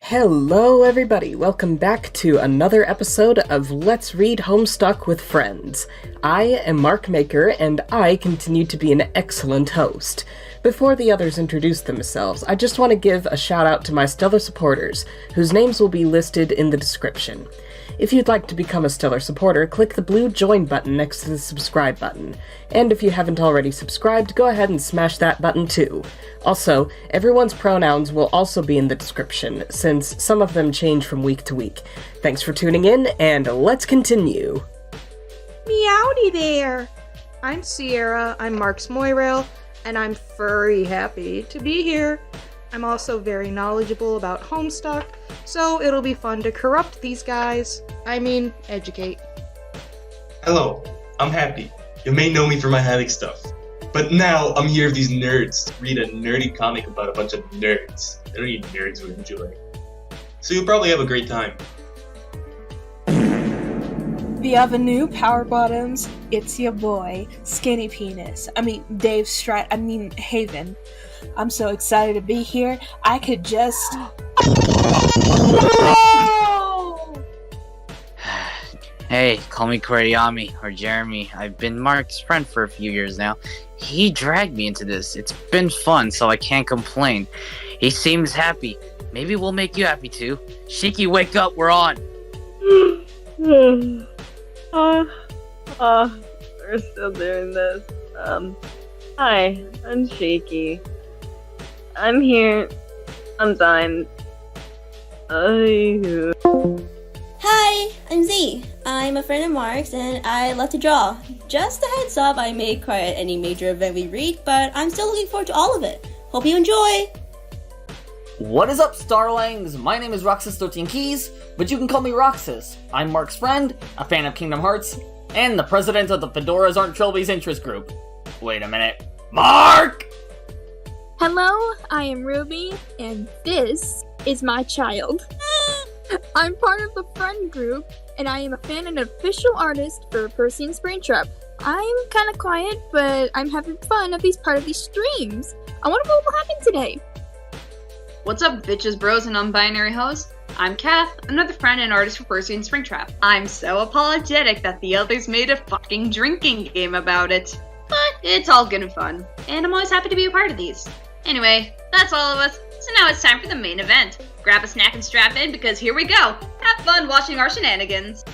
Hello everybody, welcome back to another episode of Let's Read Homestuck with Friends. I am Mark Maker, and I continue to be an excellent host. Before the others introduce themselves, I just want to give a shout out to my stellar supporters, whose names will be listed in the description. If you'd like to become a stellar supporter, click the blue join button next to the subscribe button. And if you haven't already subscribed, go ahead and smash that button too. Also, everyone's pronouns will also be in the description, since some of them change from week to week. Thanks for tuning in, and let's continue. Meowdy there! I'm Sierra, I'm Mark's Moirail, and I'm furry happy to be here. I'm also very knowledgeable about Homestuck, so it'll be fun to corrupt these guys. I mean, educate. Hello, I'm Happy. You may know me for my Haddock stuff. But now I'm here with these nerds to read a nerdy comic about a bunch of nerds. I don't need nerds who enjoy. So you'll probably have a great time. The other new Power Bottoms, it's your boy, Skinny Penis. Dave Haven. I'm so excited to be here, I could just... Hey, call me Kurayami, or Jeremy. I've been Mark's friend for a few years now. He dragged me into this. It's been fun, so I can't complain. He seems happy. Maybe we'll make you happy too. Shikki, wake up, we're on! We're still doing this. Hi, I'm Shikki. I'm here sometimes. Hi, I'm Zii. I'm a friend of Mark's and I love to draw. Just a heads up, I may cry at any major event we read, but I'm still looking forward to all of it. Hope you enjoy! What is up, Starlings? My name is Roxas 13 Keys, but you can call me Roxas. I'm Mark's friend, a fan of Kingdom Hearts, and the president of the Fedoras Aren't Trilby's interest group. Wait a minute. Mark! Hello, I am Ruby, and this is my child. I'm part of the friend group, and I am a fan and official artist for PERCY and SPRINGTRAP. I'm kind of quiet, but I'm having fun at these part of these streams. I wonder what will happen today. What's up, bitches, bros, and non-binary hoes? I'm Cath, another friend and artist for PERCY and SPRINGTRAP. I'm so apologetic that the others made a fucking drinking game about it. But it's all good and fun, and I'm always happy to be a part of these. Anyway, that's all of us, so now it's time for the main event. Grab a snack and strap in, because here we go! Have fun watching our shenanigans!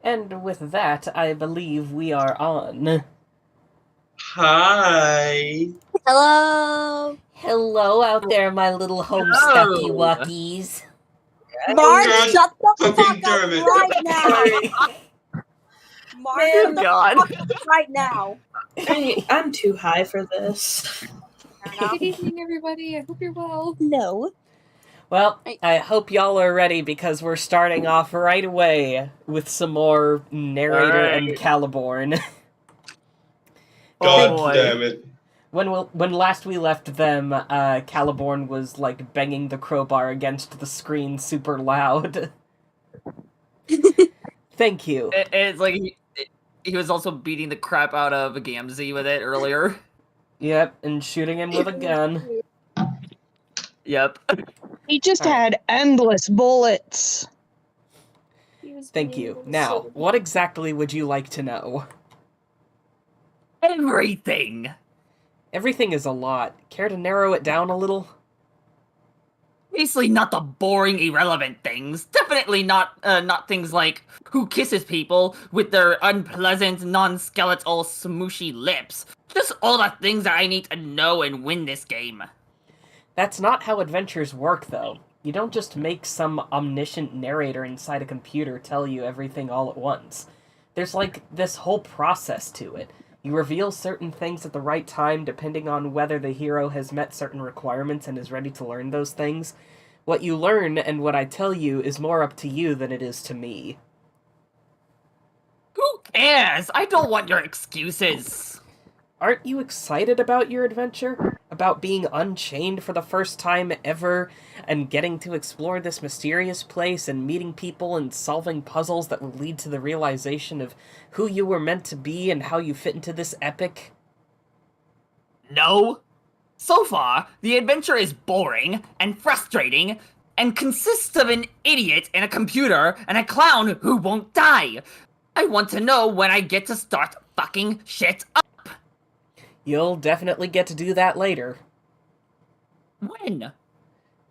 And with that, I believe we are on. Hi! Hello! Hello out there, my little homestucky walkies. Mark, God, shut the fucking fuck damn up it. right now! Mark, shut the fuck up right now! I'm too high for this. Good evening, everybody. I hope you're well. No. Well, I hope y'all are ready, because we're starting off right away with some more narrator and Caliborn. God damn it. When last we left them, Caliborn was, banging the crowbar against the screen super loud. Thank you. It's like he was also beating the crap out of Gamzee with it earlier. Yep, and shooting him with a gun. Yep. He just had endless bullets. Thank you. Now, what exactly would you like to know? Everything! Everything is a lot. Care to narrow it down a little? Basically not the boring, irrelevant things. Definitely not things like who kisses people with their unpleasant, non-skeletal, smooshy lips. Just all the things that I need to know and win this game. That's not how adventures work, though. You don't just make some omniscient narrator inside a computer tell you everything all at once. There's, this whole process to it. You reveal certain things at the right time depending on whether the hero has met certain requirements and is ready to learn those things. What you learn and what I tell you is more up to you than it is to me. Who cares? I don't want your excuses. Aren't you excited about your adventure? About being unchained for the first time ever, and getting to explore this mysterious place, and meeting people and solving puzzles that will lead to the realization of who you were meant to be and how you fit into this epic? No. So far, the adventure is boring and frustrating and consists of an idiot and a computer and a clown who won't die. I want to know when I get to start fucking shit up. You'll definitely get to do that later. When?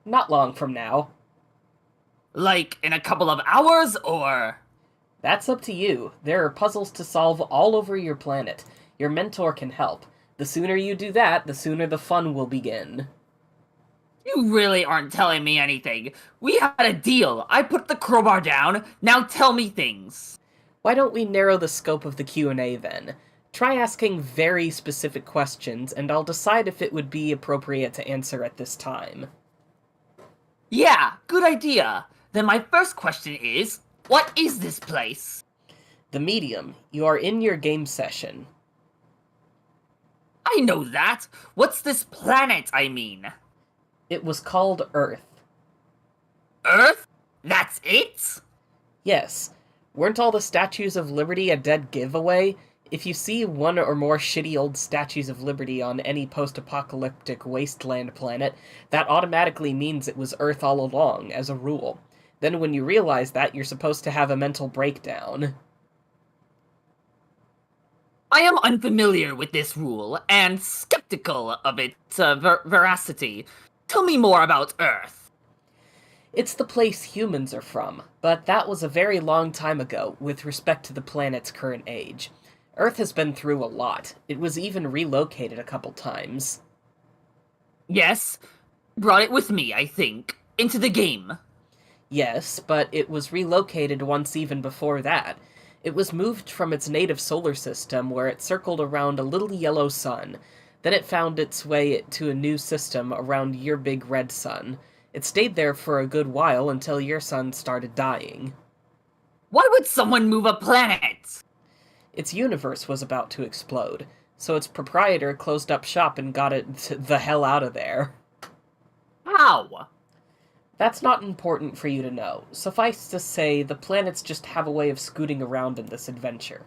Not long from now. Like in a couple of hours, or? That's up to you. There are puzzles to solve all over your planet. Your mentor can help. The sooner you do that, the sooner the fun will begin. You really aren't telling me anything. We had a deal. I put the crowbar down. Now tell me things. Why don't we narrow the scope of the Q&A then? Try asking very specific questions, and I'll decide if it would be appropriate to answer at this time. Yeah, good idea. Then my first question is, what is this place? The medium. You are in your game session. I know that. What's this planet, I mean? It was called Earth. Earth? That's it? Yes. Weren't all the Statues of Liberty a dead giveaway? If you see one or more shitty old Statues of Liberty on any post-apocalyptic wasteland planet, that automatically means it was Earth all along, as a rule. Then when you realize that, you're supposed to have a mental breakdown. I am unfamiliar with this rule, and skeptical of its veracity. Tell me more about Earth. It's the place humans are from, but that was a very long time ago, with respect to the planet's current age. Earth has been through a lot. It was even relocated a couple times. Yes, brought it with me, I think, into the game. Yes, but it was relocated once even before that. It was moved from its native solar system, where it circled around a little yellow sun. Then it found its way to a new system around your big red sun. It stayed there for a good while until your sun started dying. Why would someone move a planet? Its universe was about to explode, so its proprietor closed up shop and got it the hell out of there. How? That's not important for you to know. Suffice to say, the planets just have a way of scooting around in this adventure.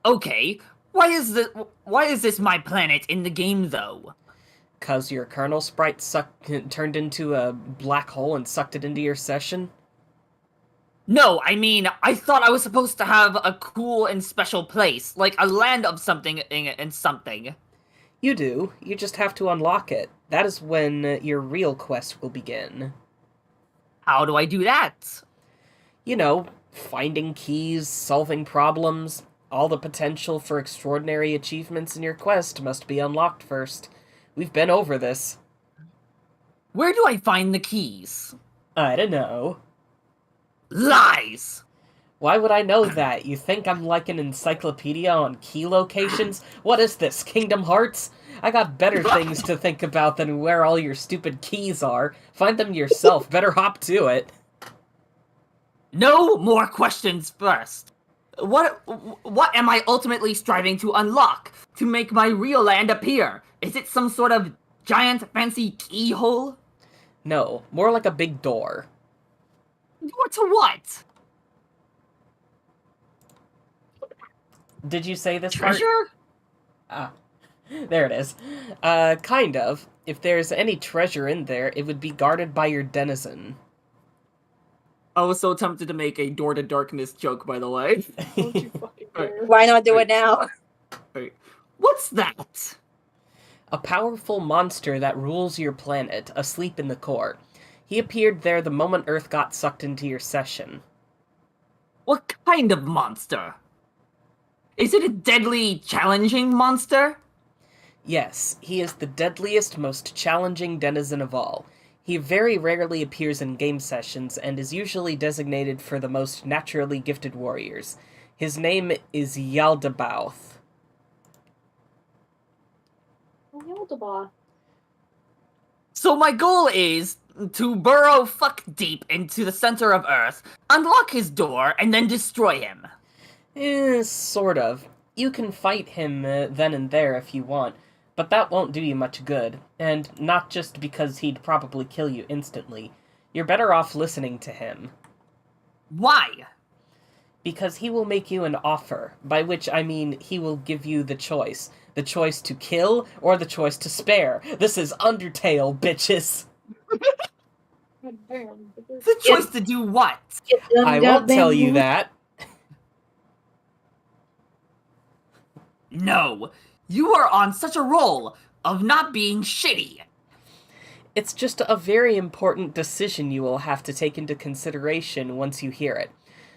Okay, why is this my planet in the game, though? 'Cause your kernel sprite turned into a black hole and sucked it into your session? No, I mean, I thought I was supposed to have a cool and special place, like a land of something and something. You do. You just have to unlock it. That is when your real quest will begin. How do I do that? You know, finding keys, solving problems. All the potential for extraordinary achievements in your quest must be unlocked first. We've been over this. Where do I find the keys? I don't know. Lies! Why would I know that? You think I'm like an encyclopedia on key locations? What is this, Kingdom Hearts? I got better things to think about than where all your stupid keys are. Find them yourself. Better hop to it. No more questions first. What am I ultimately striving to unlock? To make my real land appear? Is it some sort of giant fancy keyhole? No, more like a big door. Door to what? Did you say this part? Treasure? Ah, there it is. Kind of. If there's any treasure in there, it would be guarded by your denizen. I was so tempted to make a Door to Darkness joke, by the way. Why not do it now? Right. What's that? A powerful monster that rules your planet, asleep in the core. He appeared there the moment Earth got sucked into your session. What kind of monster? Is it a deadly, challenging monster? Yes, he is the deadliest, most challenging denizen of all. He very rarely appears in game sessions and is usually designated for the most naturally gifted warriors. His name is Yaldabaoth. So my goal is to burrow fuck deep into the center of Earth, unlock his door, and then destroy him. Sort of. You can fight him then and there if you want, but that won't do you much good, and not just because he'd probably kill you instantly. You're better off listening to him. Why? Because he will make you an offer, by which I mean he will give you the choice. The choice to kill or the choice to spare. This is Undertale, bitches. The choice to do what? I won't tell you that. No, you are on such a roll of not being shitty. It's just a very important decision you will have to take into consideration once you hear it.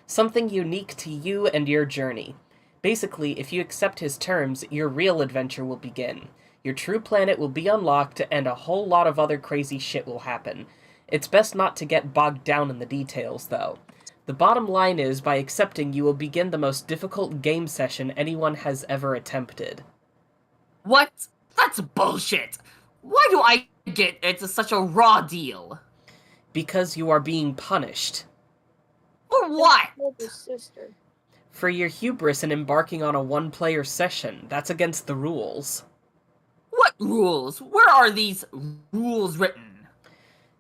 Something unique to you and your journey. Basically, if you accept his terms, your real adventure will begin. Your true planet will be unlocked, and a whole lot of other crazy shit will happen. It's best not to get bogged down in the details, though. The bottom line is, by accepting, you will begin the most difficult game session anyone has ever attempted. What? That's bullshit. Why do I get it's such a raw deal? Because you are being punished. For what? For your hubris in embarking on a one-player session. That's against the rules. What rules? Where are these rules written?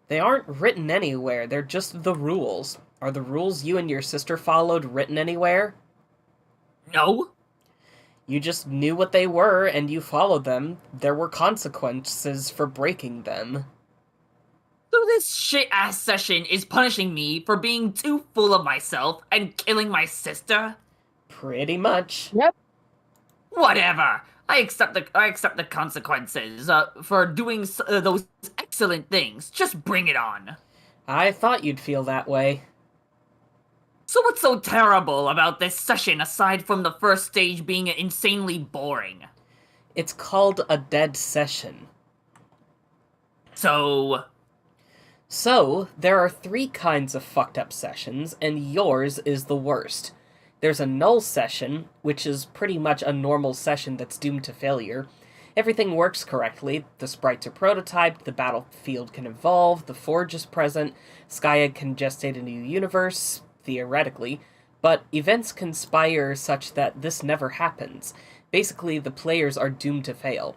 They aren't written anywhere, they're just the rules. Are the rules you and your sister followed written anywhere? No. You just knew what they were, and you followed them. There were consequences for breaking them. So this shit-ass session is punishing me for being too full of myself and killing my sister? Pretty much. Yep. Whatever. I accept the consequences for doing those excellent things. Just bring it on. I thought you'd feel that way. So what's so terrible about this session aside from the first stage being insanely boring? It's called a dead session. So, there are 3 kinds of fucked up sessions, and yours is the worst. There's a null session, which is pretty much a normal session that's doomed to failure. Everything works correctly, the sprites are prototyped, the battlefield can evolve, the forge is present, Skya can gestate a new universe, theoretically, but events conspire such that this never happens. Basically, the players are doomed to fail.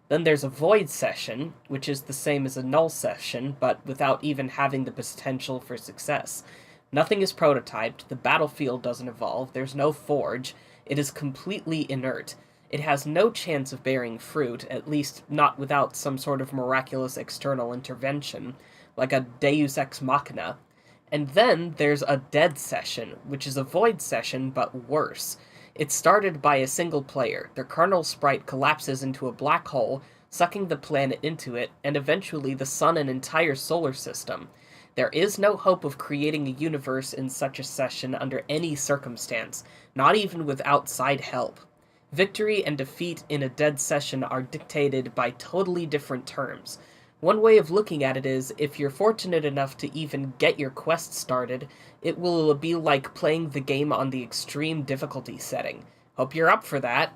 Then there's a void session, which is the same as a null session, but without even having the potential for success. Nothing is prototyped, the battlefield doesn't evolve, there's no forge, it is completely inert. It has no chance of bearing fruit, at least not without some sort of miraculous external intervention, like a deus ex machina. And then there's a dead session, which is a void session, but worse. It's started by a single player. Their kernel sprite collapses into a black hole, sucking the planet into it, and eventually the sun and entire solar system. There is no hope of creating a universe in such a session under any circumstance, not even with outside help. Victory and defeat in a dead session are dictated by totally different terms. One way of looking at it is, if you're fortunate enough to even get your quest started, it will be like playing the game on the extreme difficulty setting. Hope you're up for that.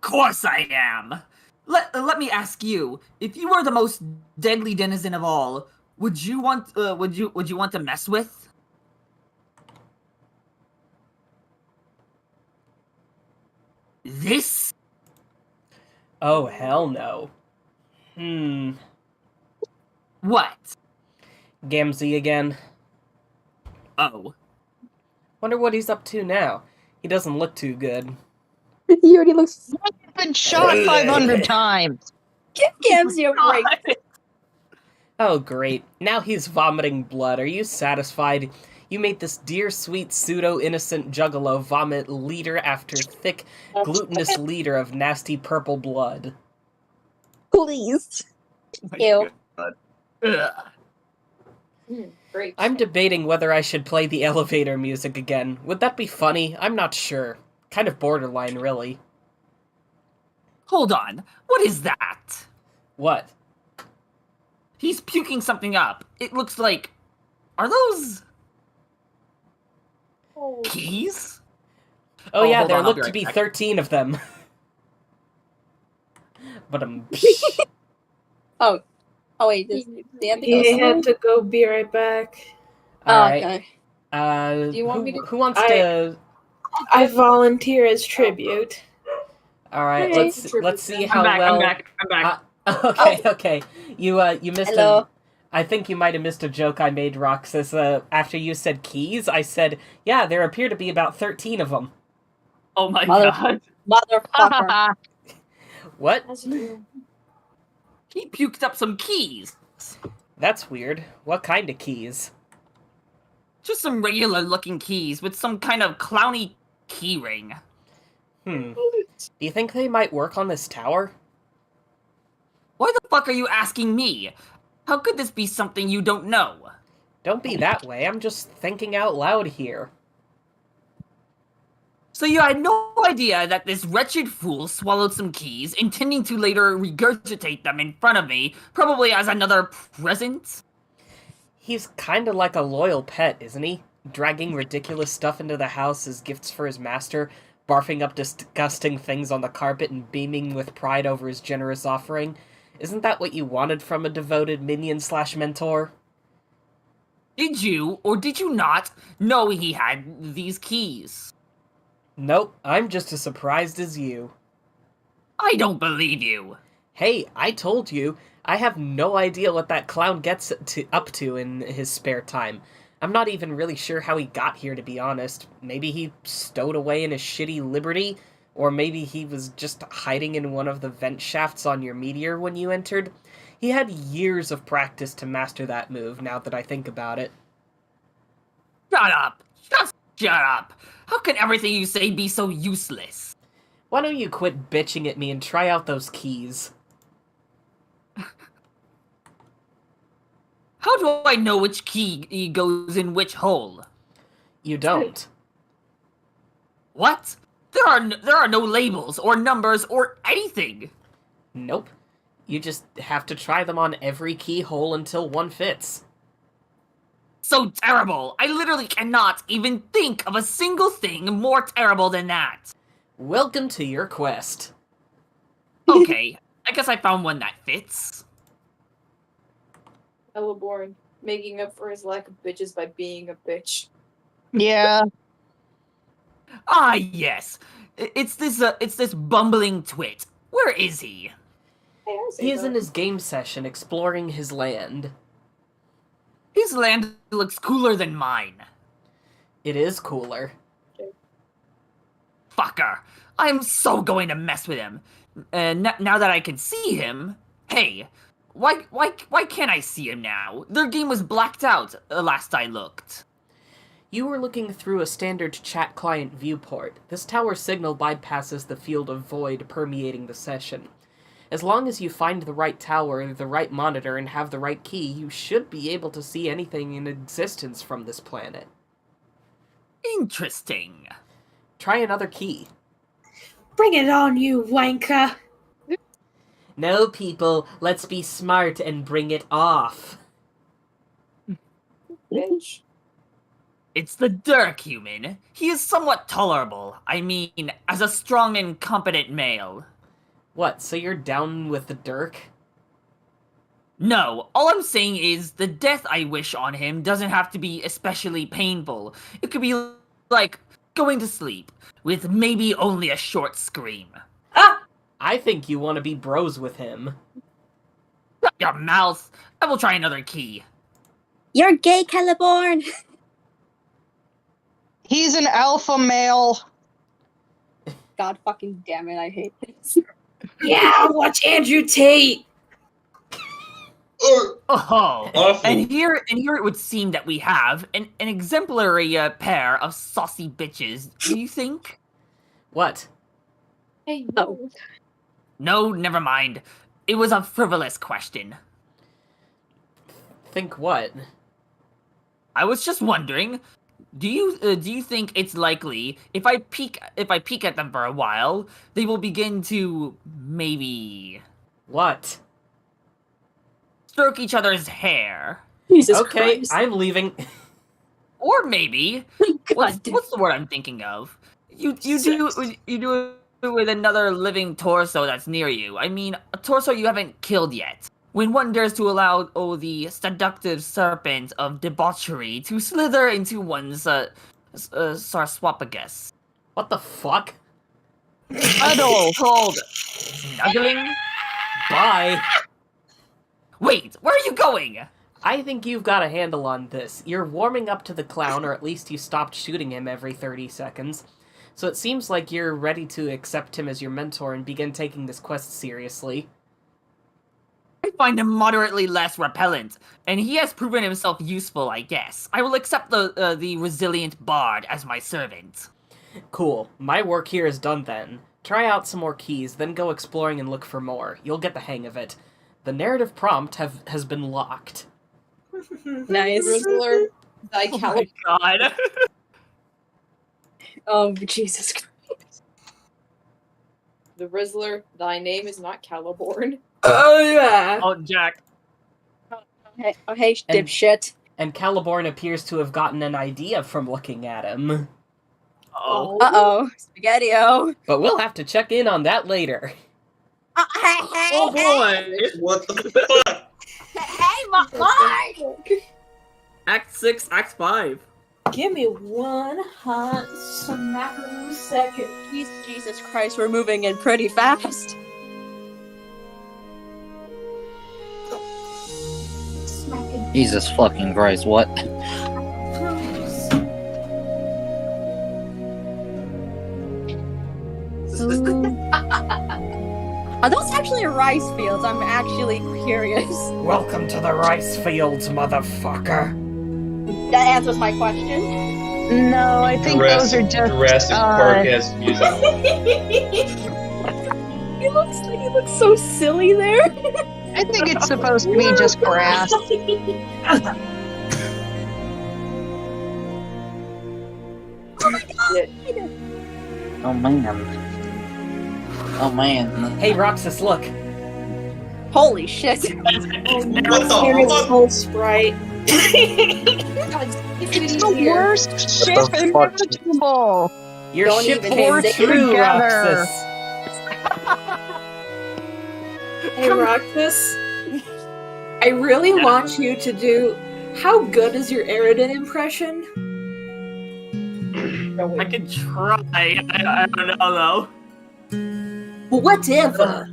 course I am. Let me ask you, if you were the most deadly denizen of all, would you want to mess with? This? Oh, hell no. What? Gamzee again. Oh. Wonder what he's up to now. He doesn't look too good. He already looks. I've been shot 500 times. Give Gamzee a break. Oh, great. Now he's vomiting blood. Are you satisfied? You made this dear, sweet, pseudo-innocent juggalo vomit liter after thick, glutinous liter of nasty purple blood. Please. Ew. Great. I'm debating whether I should play the elevator music again. Would that be funny? I'm not sure. Kind of borderline, really. Hold on. What is that? What? He's puking something up. It looks like... Are those... keys? Oh yeah, hold there on, I'll look to right be back. 13 of them. But Oh wait, they have to go He somewhere? had to go be right back. Alright. Okay. Do you want me to? Who wants to... I volunteer as tribute. Alright, Okay. let's see how I'm back, well... I'm back. Okay. You missed Hello. I think you might have missed a joke I made, Roxas. After you said keys, I said, yeah, there appear to be about 13 of them. Oh my god. Motherfucker. What? He puked up some keys. That's weird. What kind of keys? Just some regular looking keys with some kind of clowny key ring. Do you think they might work on this tower? Why the fuck are you asking me? How could this be something you don't know? Don't be that way, I'm just thinking out loud here. So you had no idea that this wretched fool swallowed some keys, intending to later regurgitate them in front of me, probably as another present? He's kinda like a loyal pet, isn't he? Dragging ridiculous stuff into the house as gifts for his master, barfing up disgusting things on the carpet and beaming with pride over his generous offering. Isn't that what you wanted from a devoted minion/mentor? Did you, or did you not, know he had these keys? Nope, I'm just as surprised as you. I don't believe you. Hey, I told you, I have no idea what that clown gets up to in his spare time. I'm not even really sure how he got here, to be honest. Maybe he stowed away in his shitty Liberty, or maybe he was just hiding in one of the vent shafts on your meteor when you entered. He had years of practice to master that move, now that I think about it. Shut up! Just shut up! How can everything you say be so useless? Why don't you quit bitching at me and try out those keys? How do I know which key goes in which hole? You don't. What? There are no labels or numbers or anything. Nope. You just have to try them on every keyhole until one fits. So terrible! I literally cannot even think of a single thing more terrible than that. Welcome to your quest. Okay, I guess I found one that fits. Caliborn, making up for his lack of bitches by being a bitch. Yeah. Ah, yes. It's this bumbling twit. Where is he? He is in his game session exploring his land. His land looks cooler than mine. It is cooler. Fucker. I'm so going to mess with him. Now that I can see him... Hey, why can't I see him now? Their game was blacked out last I looked. You were looking through a standard chat client viewport. This tower signal bypasses the field of void permeating the session. As long as you find the right tower, the right monitor, and have the right key, you should be able to see anything in existence from this planet. Interesting. Try another key. Bring it on, you wanker! No, people, let's be smart and bring it off. Bitch. It's the Dirk human. He is somewhat tolerable. I mean, as a strong and competent male. What, so you're down with the Dirk? No, all I'm saying is the death I wish on him doesn't have to be especially painful. It could be like going to sleep, with maybe only a short scream. Ah! I think you want to be bros with him. Shut your mouth! I will try another key. You're gay, Caliborn! He's an alpha male. God fucking damn it, I hate this. Yeah, watch Andrew Tate! Oh, Awful. and here it would seem that we have an exemplary pair of saucy bitches. Do you think? What? Hey, no. No, never mind. It was a frivolous question. Think what? I was just wondering. Do you think it's likely if I peek at them for a while, they will begin to maybe What? stroke each other's hair? Jesus Okay, Christ. I'm leaving. Or maybe what's the word I'm thinking of? You do it with another living torso that's near you. I mean, a torso you haven't killed yet. When one dares to allow the seductive serpent of debauchery to slither into one's sarcophagus. What the fuck? Adult called snuggling. Bye. Wait, where are you going? I think you've got a handle on this. You're warming up to the clown, or at least you stopped shooting him every 30 seconds. So it seems like you're ready to accept him as your mentor and begin taking this quest seriously. I find him moderately less repellent, and he has proven himself useful, I guess. I will accept the resilient bard as my servant. Cool. My work here is done then. Try out some more keys, then go exploring and look for more. You'll get the hang of it. The narrative prompt has been locked. Nice. Rizzler, thy Oh my god. Oh, Jesus Christ. The Rizzler, thy name is not Caliborn. Oh, yeah. Oh, Jack. Hey, dipshit. And Caliborn appears to have gotten an idea from looking at him. Oh. Uh-oh. Spaghetti-o. But we'll have to check in on that later. Oh boy! What the fuck? Hey, Mark! Act 6, Act 5. Give me one hot smackaroo second. Jesus Christ, we're moving in pretty fast. Jesus fucking Christ, what? Are those actually rice fields? I'm actually curious. Welcome to the rice fields, motherfucker. That answers my question. No, I think those are just Jurassic Park-esque music. He looks so silly there. I think it's supposed to be just grass. Oh my god! Oh man. Oh man. Hey, Roxas, look. Holy shit! What the fuck? Whole sprite. It's the worst ship imaginable. Your Don't ship even tore say through, together. Roxas. Hey, Roxas. I really want you to do... How good is your Aerodin impression? I can try. I don't know, Well, whatever.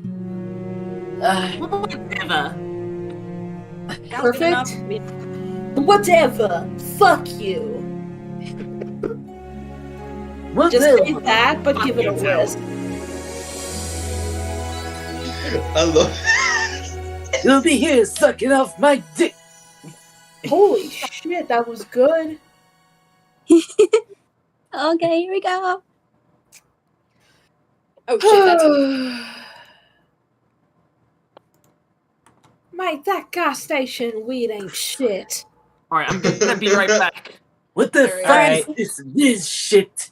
though. Whatever. Perfect? Whatever. Fuck you. Just say that, but give it a whisk. I love You'll be here sucking off my dick. Holy shit, that was good. Okay, here we go. Oh shit, that's Mate, that gas station weed ain't shit. Alright, I'm gonna be right back. What the Alright. fuck is this shit?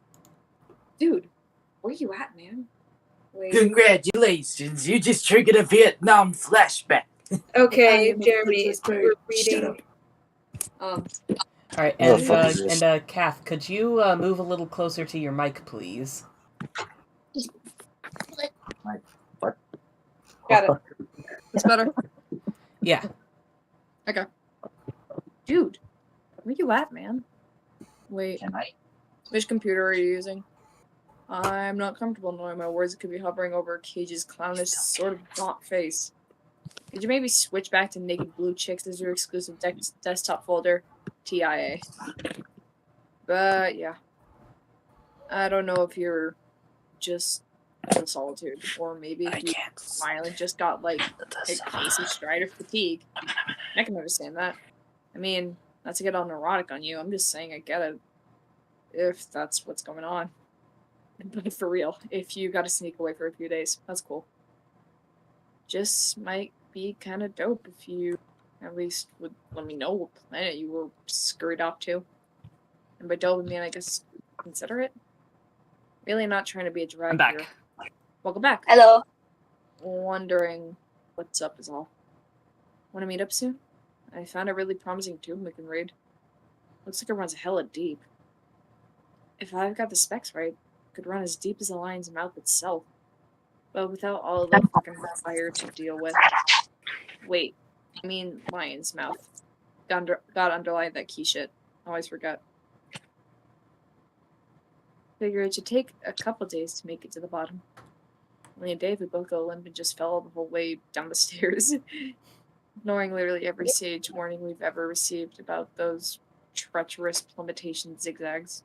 dude. Where you at, man? Wait. Congratulations, you just triggered a Vietnam flashback. Okay, Jeremy, we're reading. Alright, and Cath, could you move a little closer to your mic, please? Got it. It's better. Yeah. Okay. Dude, where you at, man? Wait. Which computer are you using? I'm not comfortable knowing my words could be hovering over Cage's clownish sort of gaunt face. Could you maybe switch back to Naked Blue Chicks as your exclusive desktop folder? TIA. But yeah. I don't know if you're just in solitude, or maybe if you finally just got like a crazy stride of fatigue. I can understand that. I mean, not to get all neurotic on you, I'm just saying I get it. If that's what's going on. But for real, if you gotta sneak away for a few days, that's cool. Just might be kind of dope if you at least would let me know what planet you were scurried off to. And by dope, I mean, I guess, consider it. Really not trying to be a drag I'm back. here. Welcome back. Hello. Wondering what's up is all. Want to meet up soon? I found a really promising tomb we can raid. Looks like it runs hella deep. If I've got the specs right, it could run as deep as the lion's mouth itself. But without all of that fucking fire to deal with. Wait, I mean lion's mouth. Gotta underline that key shit. Always forget. Figure it should take a couple days to make it to the bottom. Only a day if we both go limp and just fell the whole way down the stairs. ignoring literally every sage warning we've ever received about those treacherous plummetation zigzags.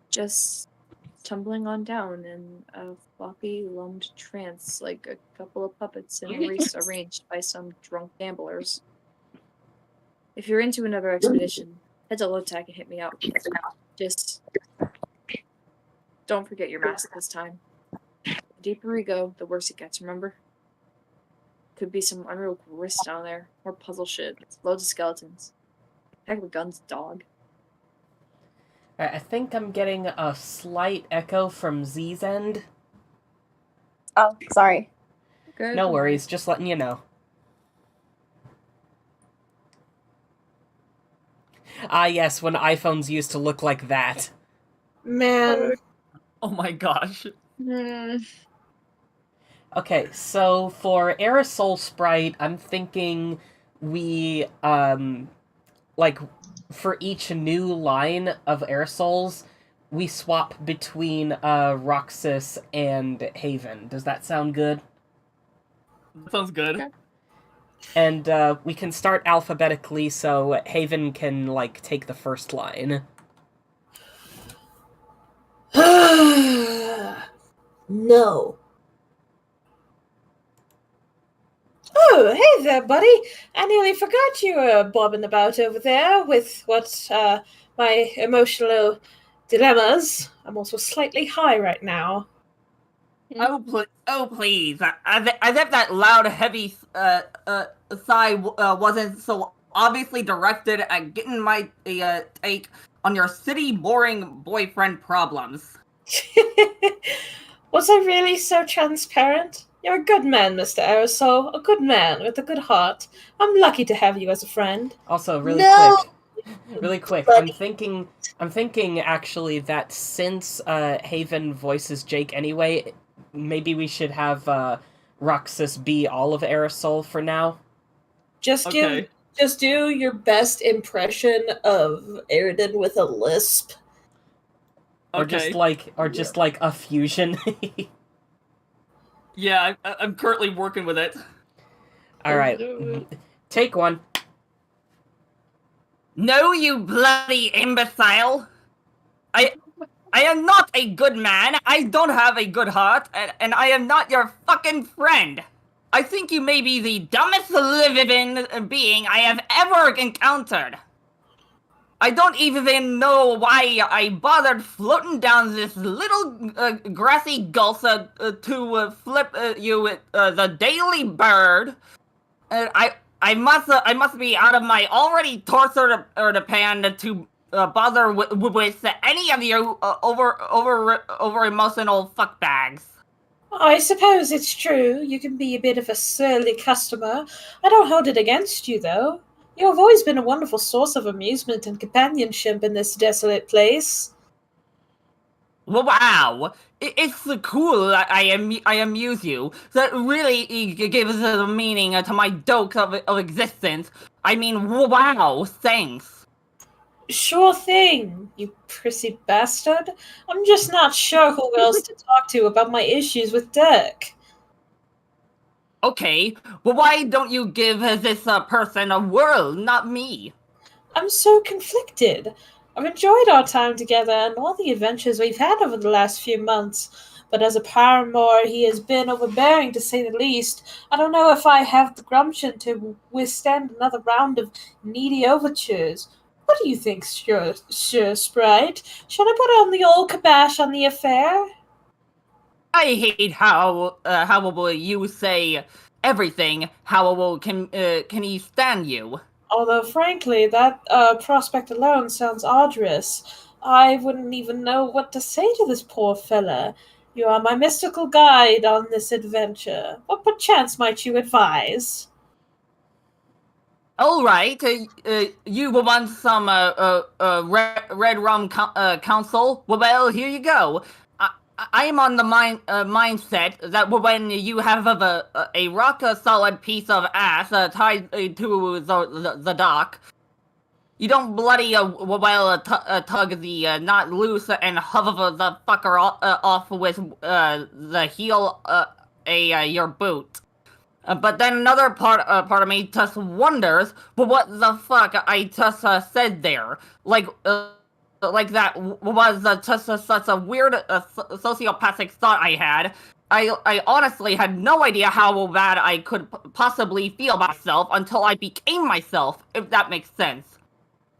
Just tumbling on down in a floppy, lumped trance like a couple of puppets in a race arranged by some drunk gamblers. If you're into another expedition, head to Lotac and hit me up. Just don't forget your mask this time. The deeper we go, the worse it gets, remember? Could be some unreal grist down there. More puzzle shit. Loads of skeletons. Heck of a guns, dog. I think I'm getting a slight echo from Z's end. Oh, sorry. Good. No worries, just letting you know. Ah, yes, when iPhones used to look like that. Man. Oh my gosh. Okay, so for Aerosol Sprite, I'm thinking we, like, for each new line of aerosols, we swap between, Roxas and Haven. Does that sound good? That sounds good. Okay. And, we can start alphabetically so Haven can, like, take the first line. No. Oh, hey there, buddy. I nearly forgot you were bobbing about over there with my emotional dilemmas. I'm also slightly high right now. Oh, please. As if that loud, heavy sigh wasn't so obviously directed at getting my take on your city boring boyfriend problems. Was I really so transparent? You're a good man, Mr. Aerosol. A good man with a good heart. I'm lucky to have you as a friend. Also, really quick, I'm thinking actually that since Haven voices Jake anyway, maybe we should have Roxas be all of Aerosol for now. Just do your best impression of Aridin with a lisp. Or just like a fusion. Yeah, I'm currently working with it. Alright. Take one. No, you bloody imbecile! I am not a good man, I don't have a good heart, and I am not your fucking friend! I think you may be the dumbest living being I have ever encountered! I don't even know why I bothered floating down this little grassy gulf to flip you with the Daily Bird. I must be out of my already tortured pan to bother with any of you over emotional fuckbags. I suppose it's true. You can be a bit of a surly customer. I don't hold it against you, though. You have always been a wonderful source of amusement and companionship in this desolate place. Wow! It's cool that I amuse you. That really gives a meaning to my doke of existence. I mean, wow, thanks. Sure thing, you prissy bastard. I'm just not sure who else to talk to about my issues with Dirk. Okay, well why don't you give this person a whirl, not me? I'm so conflicted. I've enjoyed our time together and all the adventures we've had over the last few months, but as a paramour he has been overbearing to say the least. I don't know if I have the gumption to withstand another round of needy overtures. What do you think, Sir Sprite? Shall I put on the old kibosh on the affair? I hate how you say everything. How can he stand you? Although, frankly, that prospect alone sounds arduous. I wouldn't even know what to say to this poor fella. You are my mystical guide on this adventure. What perchance might you advise? All right, you want some red rum council? Well, here you go. I am on the mindset that when you have a rock solid piece of ass tied to the dock, you don't bloody tug the knot loose and hover the fucker off with the heel your boot. But then another part of me just wonders, well, what the fuck I just said there? Like that was just such a weird sociopathic thought I had. I honestly had no idea how bad I could possibly feel about myself until I became myself, if that makes sense.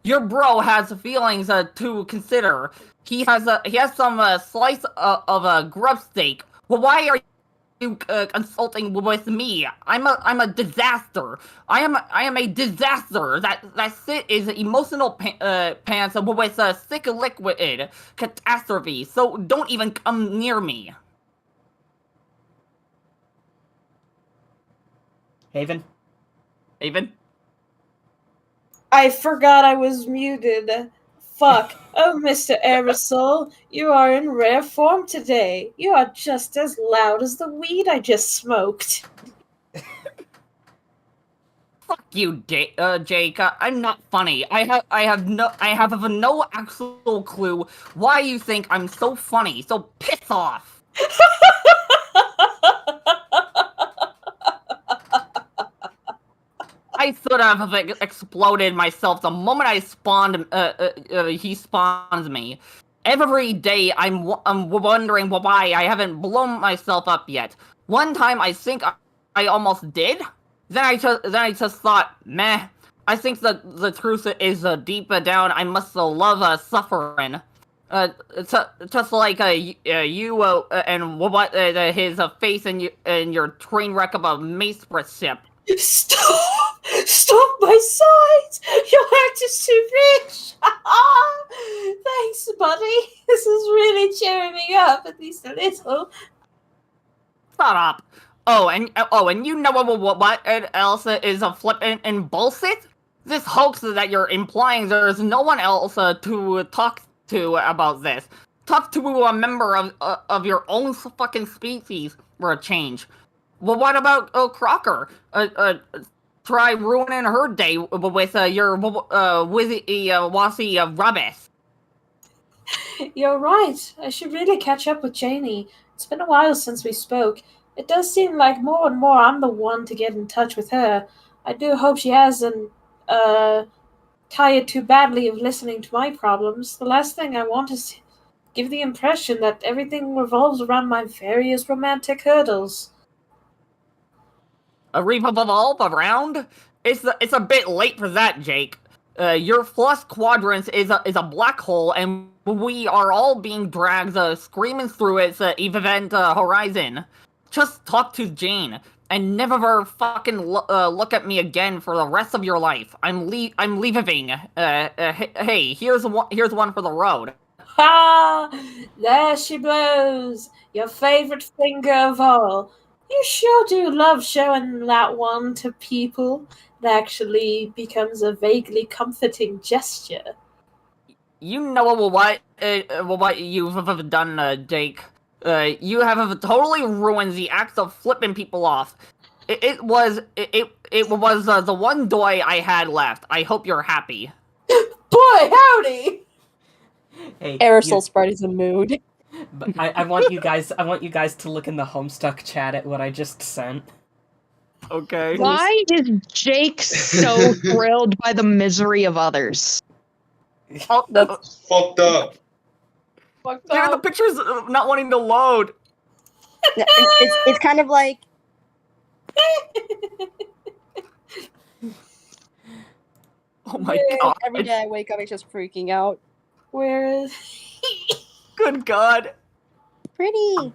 Your bro has feelings to consider. He has some slice of a grub steak. Well, why are you consulting with me? I'm a disaster. I am a disaster. That shit is emotional pants with a sick liquid catastrophe. So don't even come near me. Haven? I forgot I was muted. Fuck. Oh, Mr. Aerosol, you are in rare form today. You are just as loud as the weed I just smoked. Fuck you, Jake. I'm not funny. I have no actual clue why you think I'm so funny. So piss off. I should have exploded myself the moment I spawned. He spawns me. Every day I'm wondering why I haven't blown myself up yet. One time I think I almost did. Then I just thought, meh. I think the truth is deep down I must love suffering. Just like you and what his face and your train wreck of a mace ship. Stop my sides! Your act is too rich! Thanks, buddy. This is really cheering me up, at least a little. Shut up. Oh, and you know what else is a flippin' and bullshit? This hoax that you're implying there's no one else to talk to about this. Talk to a member of your own fucking species for a change. Well, what about Crocker? Try ruining her day with your wassy rubbish. You're right. I should really catch up with Janie. It's been a while since we spoke. It does seem like more and more I'm the one to get in touch with her. I do hope she hasn't tired too badly of listening to my problems. The last thing I want is to give the impression that everything revolves around my various romantic hurdles. A revolve around? It's a bit late for that, Jake. Your flush quadrant is a black hole, and we are all being dragged screaming through its event horizon. Just talk to Jane, and never fucking look at me again for the rest of your life. I'm leaving. Hey, here's one for the road. Ha! There she blows! Your favorite finger of all. You sure do love showing that one to people. It actually becomes a vaguely comforting gesture. You know what you've done, Jake. You have totally ruined the act of flipping people off. It was the one joy I had left. I hope you're happy. Boy, howdy! Hey, Aerosol Sprite is a mood. But I want you guys to look in the Homestuck chat at what I just sent. Okay. Why is Jake so thrilled by the misery of others? Oh, that's fucked up. Yeah, the picture's not wanting to load. It's kind of like. Oh my god. Every day I wake up, it's just freaking out. Where is Good god. Pretty.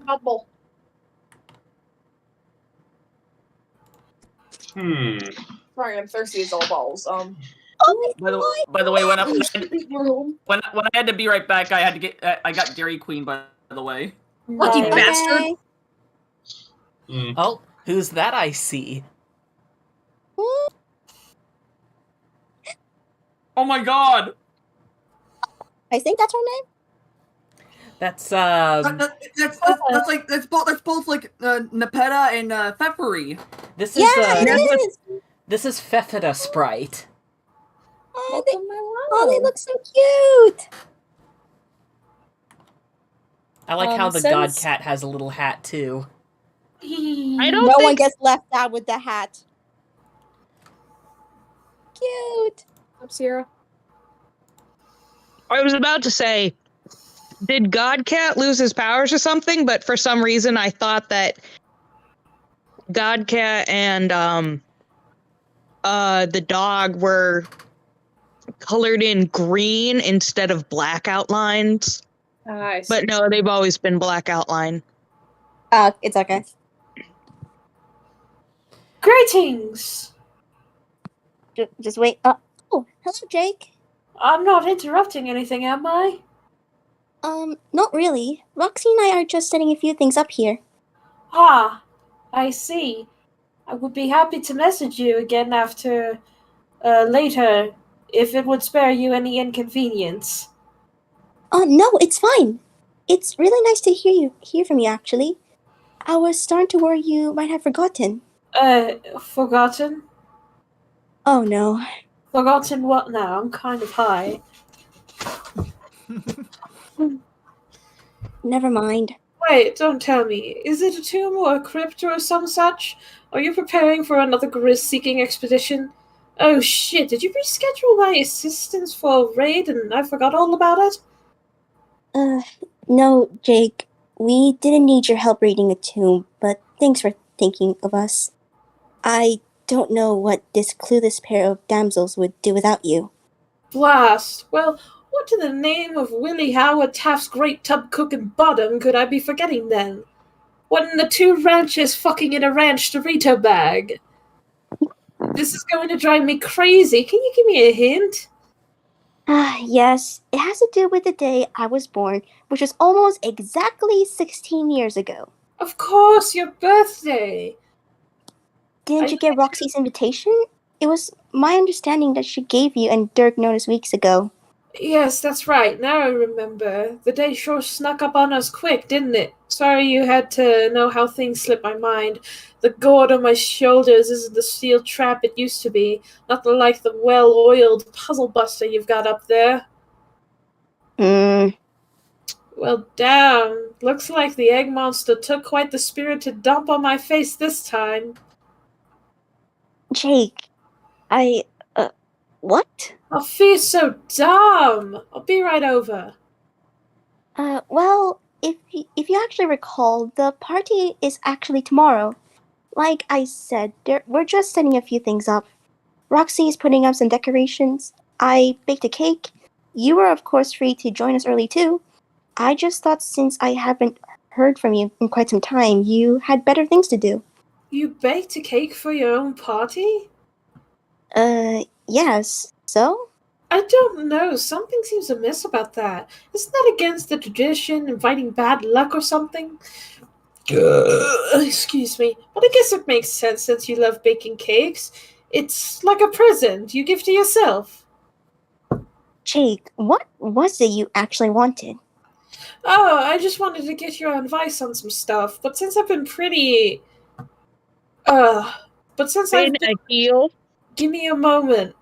Couple. Sorry, I'm thirsty as all balls. By the way, when I had to be right back, I got Dairy Queen. By the way. Lucky bastard. Oh, who's that I see? Oh my god! I think that's her name. That's both like Nepeta and Peppery. This is this is Fefida Sprite. Oh, they look so cute. I like how the god cat has a little hat too. I don't No think one gets left out with the hat. Cute. Up, Sierra. I was about to say, did Godcat lose his powers or something? But for some reason, I thought that Godcat and the dog were colored in green instead of black outlines. I see. But no, they've always been black outline. It's okay. Greetings! Just wait. Oh, hello, Jake. I'm not interrupting anything, am I? Not really. Roxy and I are just setting a few things up here. Ah, I see. I would be happy to message you again after, later, if it would spare you any inconvenience. No, it's fine. It's really nice to hear from you, actually. I was starting to worry you might have forgotten. Forgotten? Oh, no. Forgotten what now? I'm kind of high. Never mind. Wait, don't tell me. Is it a tomb or a crypt or some such? Are you preparing for another Grizz-seeking expedition? Oh shit, did you reschedule my assistance for a raid and I forgot all about it? No, Jake. We didn't need your help raiding a tomb, but thanks for thinking of us. I don't know what this clueless pair of damsels would do without you. Blast. Well, what in the name of Willie Howard Taft's great tub cooking bottom could I be forgetting then? What in the two ranches fucking in a ranch Dorito bag? This is going to drive me crazy. Can you give me a hint? Yes, it has to do with the day I was born, which was almost exactly 16 years ago. Of course, your birthday. Didn't you get Roxy's invitation? It was my understanding that she gave you and Dirk notice weeks ago. Yes, that's right. Now I remember. The day sure snuck up on us quick, didn't it? Sorry you had to know how things slipped my mind. The gourd on my shoulders isn't the steel trap it used to be. Nothing like the well-oiled puzzle buster you've got up there. Well, damn. Looks like the egg monster took quite the spirited dump on my face this time. Jake, what? I feel so dumb. I'll be right over. Well, if you actually recall, the party is actually tomorrow. Like I said, we're just setting a few things up. Roxy is putting up some decorations. I baked a cake. You were, of course, free to join us early, too. I just thought since I haven't heard from you in quite some time, you had better things to do. You baked a cake for your own party? Yes. So? I don't know. Something seems amiss about that. Isn't that against the tradition, inviting bad luck or something? Excuse me. But I guess it makes sense since you love baking cakes. It's like a present you give to yourself. Jake, what was it you actually wanted? Oh, I just wanted to get your advice on some stuff. But since I've been pretty... But since I've been... a heel? Give me a moment.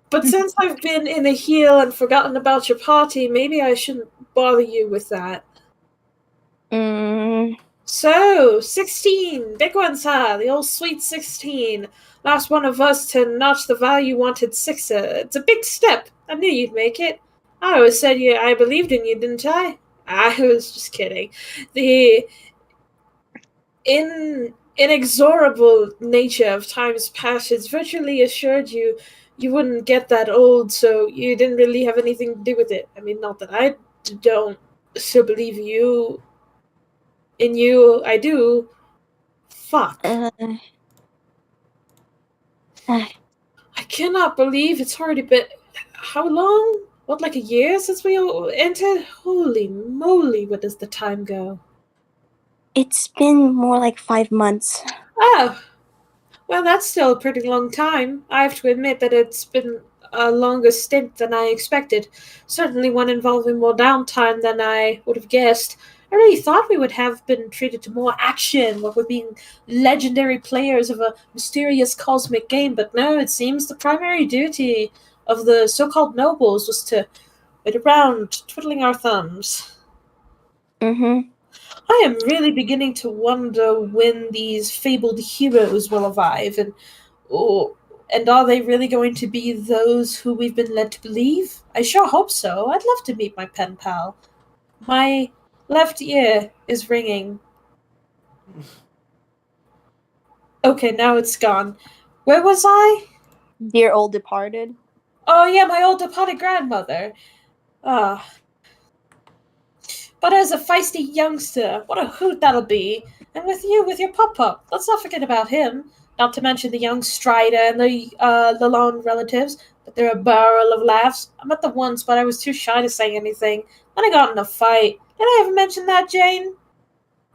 But since I've been in a heel and forgotten about your party, maybe I shouldn't bother you with that. So, 16. Big ones, huh? The old sweet 16. Last one of us to notch the value wanted 6. It's a big step. I knew you'd make it. I always said I believed in you, didn't I? I was just kidding. The inexorable nature of time's passage virtually assured you wouldn't get that old, so you didn't really have anything to do with it. I mean, not that I don't still believe in you, I do. Fuck. I cannot believe it's already been... How long? What, like a year since we all entered? Holy moly, where does the time go? It's been more like 5 months. Oh. Well, that's still a pretty long time. I have to admit that it's been a longer stint than I expected. Certainly one involving more downtime than I would have guessed. I really thought we would have been treated to more action, what with being legendary players of a mysterious cosmic game, but no, it seems the primary duty of the so-called nobles was to wait around, twiddling our thumbs. I am really beginning to wonder when these fabled heroes will arrive, oh, and are they really going to be those who we've been led to believe? I sure hope so. I'd love to meet my pen pal. My left ear is ringing. Okay, now it's gone. Where was I? Dear old departed. Oh yeah, my old departed grandmother. Ah. But as a feisty youngster, what a hoot that'll be. And with you, with your pop-up, let's not forget about him. Not to mention the young Strider and the lone relatives, but they're a barrel of laughs. I met them once, but I was too shy to say anything. Then I got in a fight. Did I ever mention that, Jane?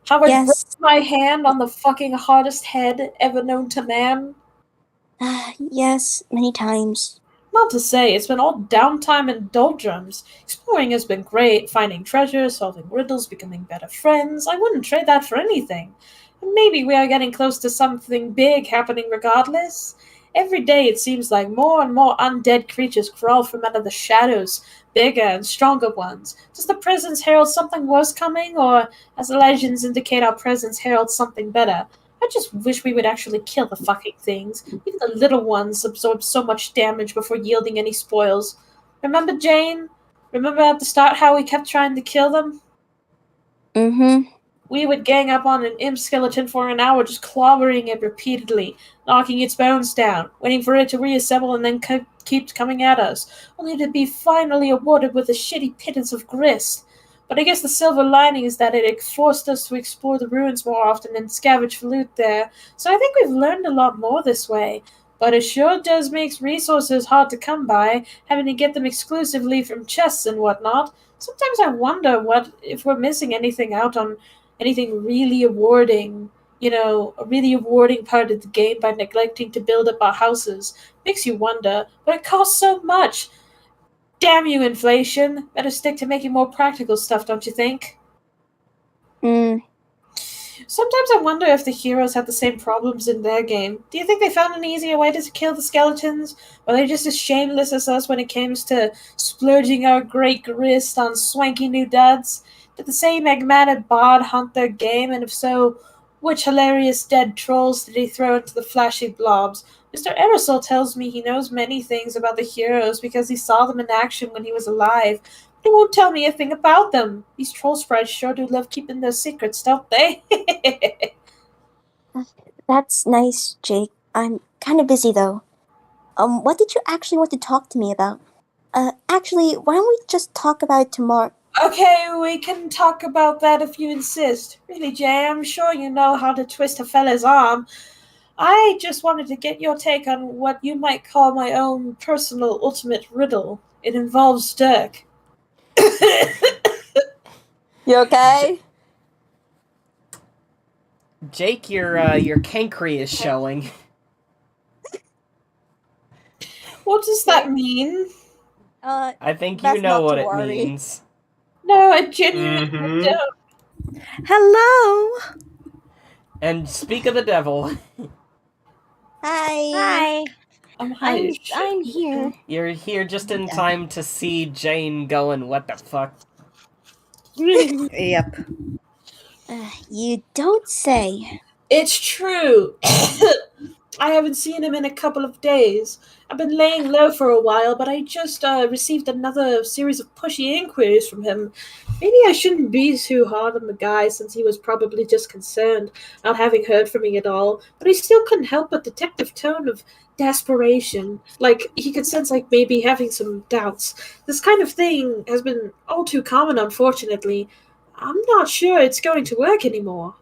How I Yes. broke my hand on the fucking hardest head ever known to man? Yes, many times. Not to say, it's been all downtime and doldrums. Exploring has been great, finding treasure, solving riddles, becoming better friends. I wouldn't trade that for anything. And maybe we are getting close to something big happening regardless. Every day it seems like more and more undead creatures crawl from out of the shadows, bigger and stronger ones. Does the presence herald something worse coming, or, as the legends indicate, our presence heralds something better? I just wish we would actually kill the fucking things. Even the little ones absorb so much damage before yielding any spoils. Remember, Jane? Remember at the start how we kept trying to kill them? Mm-hmm. We would gang up on an imp skeleton for an hour, just clobbering it repeatedly, knocking its bones down, waiting for it to reassemble and then keep coming at us, only to be finally awarded with a shitty pittance of grist. But I guess the silver lining is that it forced us to explore the ruins more often and scavenge for loot there, so I think we've learned a lot more this way. But it sure does make resources hard to come by, having to get them exclusively from chests and whatnot. Sometimes I wonder if we're missing anything out on anything really awarding, a really awarding part of the game by neglecting to build up our houses. Makes you wonder, but it costs so much. Damn you, inflation. Better stick to making more practical stuff, don't you think? Sometimes I wonder if the heroes have the same problems in their game. Do you think they found an easier way to kill the skeletons? Or are they just as shameless as us when it comes to splurging our great grist on swanky new duds? Did the same Egg-Maned bard hunt their game, and if so, which hilarious dead trolls did he throw into the flashy blobs? Mr. Aerosol tells me he knows many things about the heroes because he saw them in action when he was alive, but he won't tell me a thing about them. These troll sprites sure do love keeping their secrets, don't they? That's nice, Jake. I'm kind of busy, though. What did you actually want to talk to me about? Actually, why don't we just talk about it tomorrow? Okay, we can talk about that if you insist. Really, Jay, I'm sure you know how to twist a fella's arm. I just wanted to get your take on what you might call my own personal ultimate riddle. It involves Dirk. You okay? Jake, your cankry is showing. What does that mean? I think you know what it means. No, I genuinely don't. Hello! And speak of the devil. Hi. I'm here. You're here just in time to see Jane going, what the fuck? Yep. You don't say. It's true. I haven't seen him in a couple of days. I've been laying low for a while, but I just received another series of pushy inquiries from him. Maybe I shouldn't be too hard on the guy, since he was probably just concerned, not having heard from me at all. But I still couldn't help but detect a tone of desperation. Like, he could sense, maybe having some doubts. This kind of thing has been all too common, unfortunately. I'm not sure it's going to work anymore.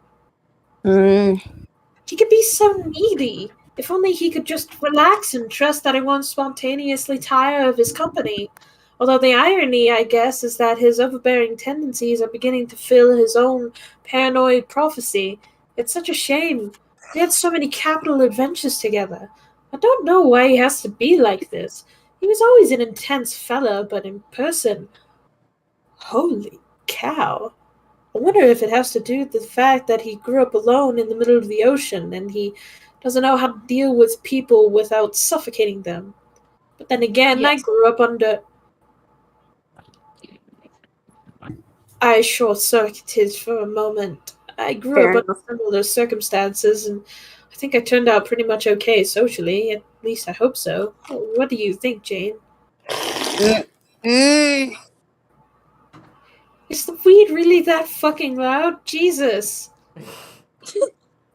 He could be so needy. If only he could just relax and trust that I won't spontaneously tire of his company. Although the irony, I guess, is that his overbearing tendencies are beginning to fill his own paranoid prophecy. It's such a shame. We had so many capital adventures together. I don't know why he has to be like this. He was always an intense fella, but in person... Holy cow. I wonder if it has to do with the fact that he grew up alone in the middle of the ocean, and he doesn't know how to deal with people without suffocating them. But then again, I grew up under... I short-circuited for a moment. I grew Fair up under similar circumstances, and I think I turned out pretty much okay socially. At least I hope so. What do you think, Jane? Is the weed really that fucking loud? Jesus.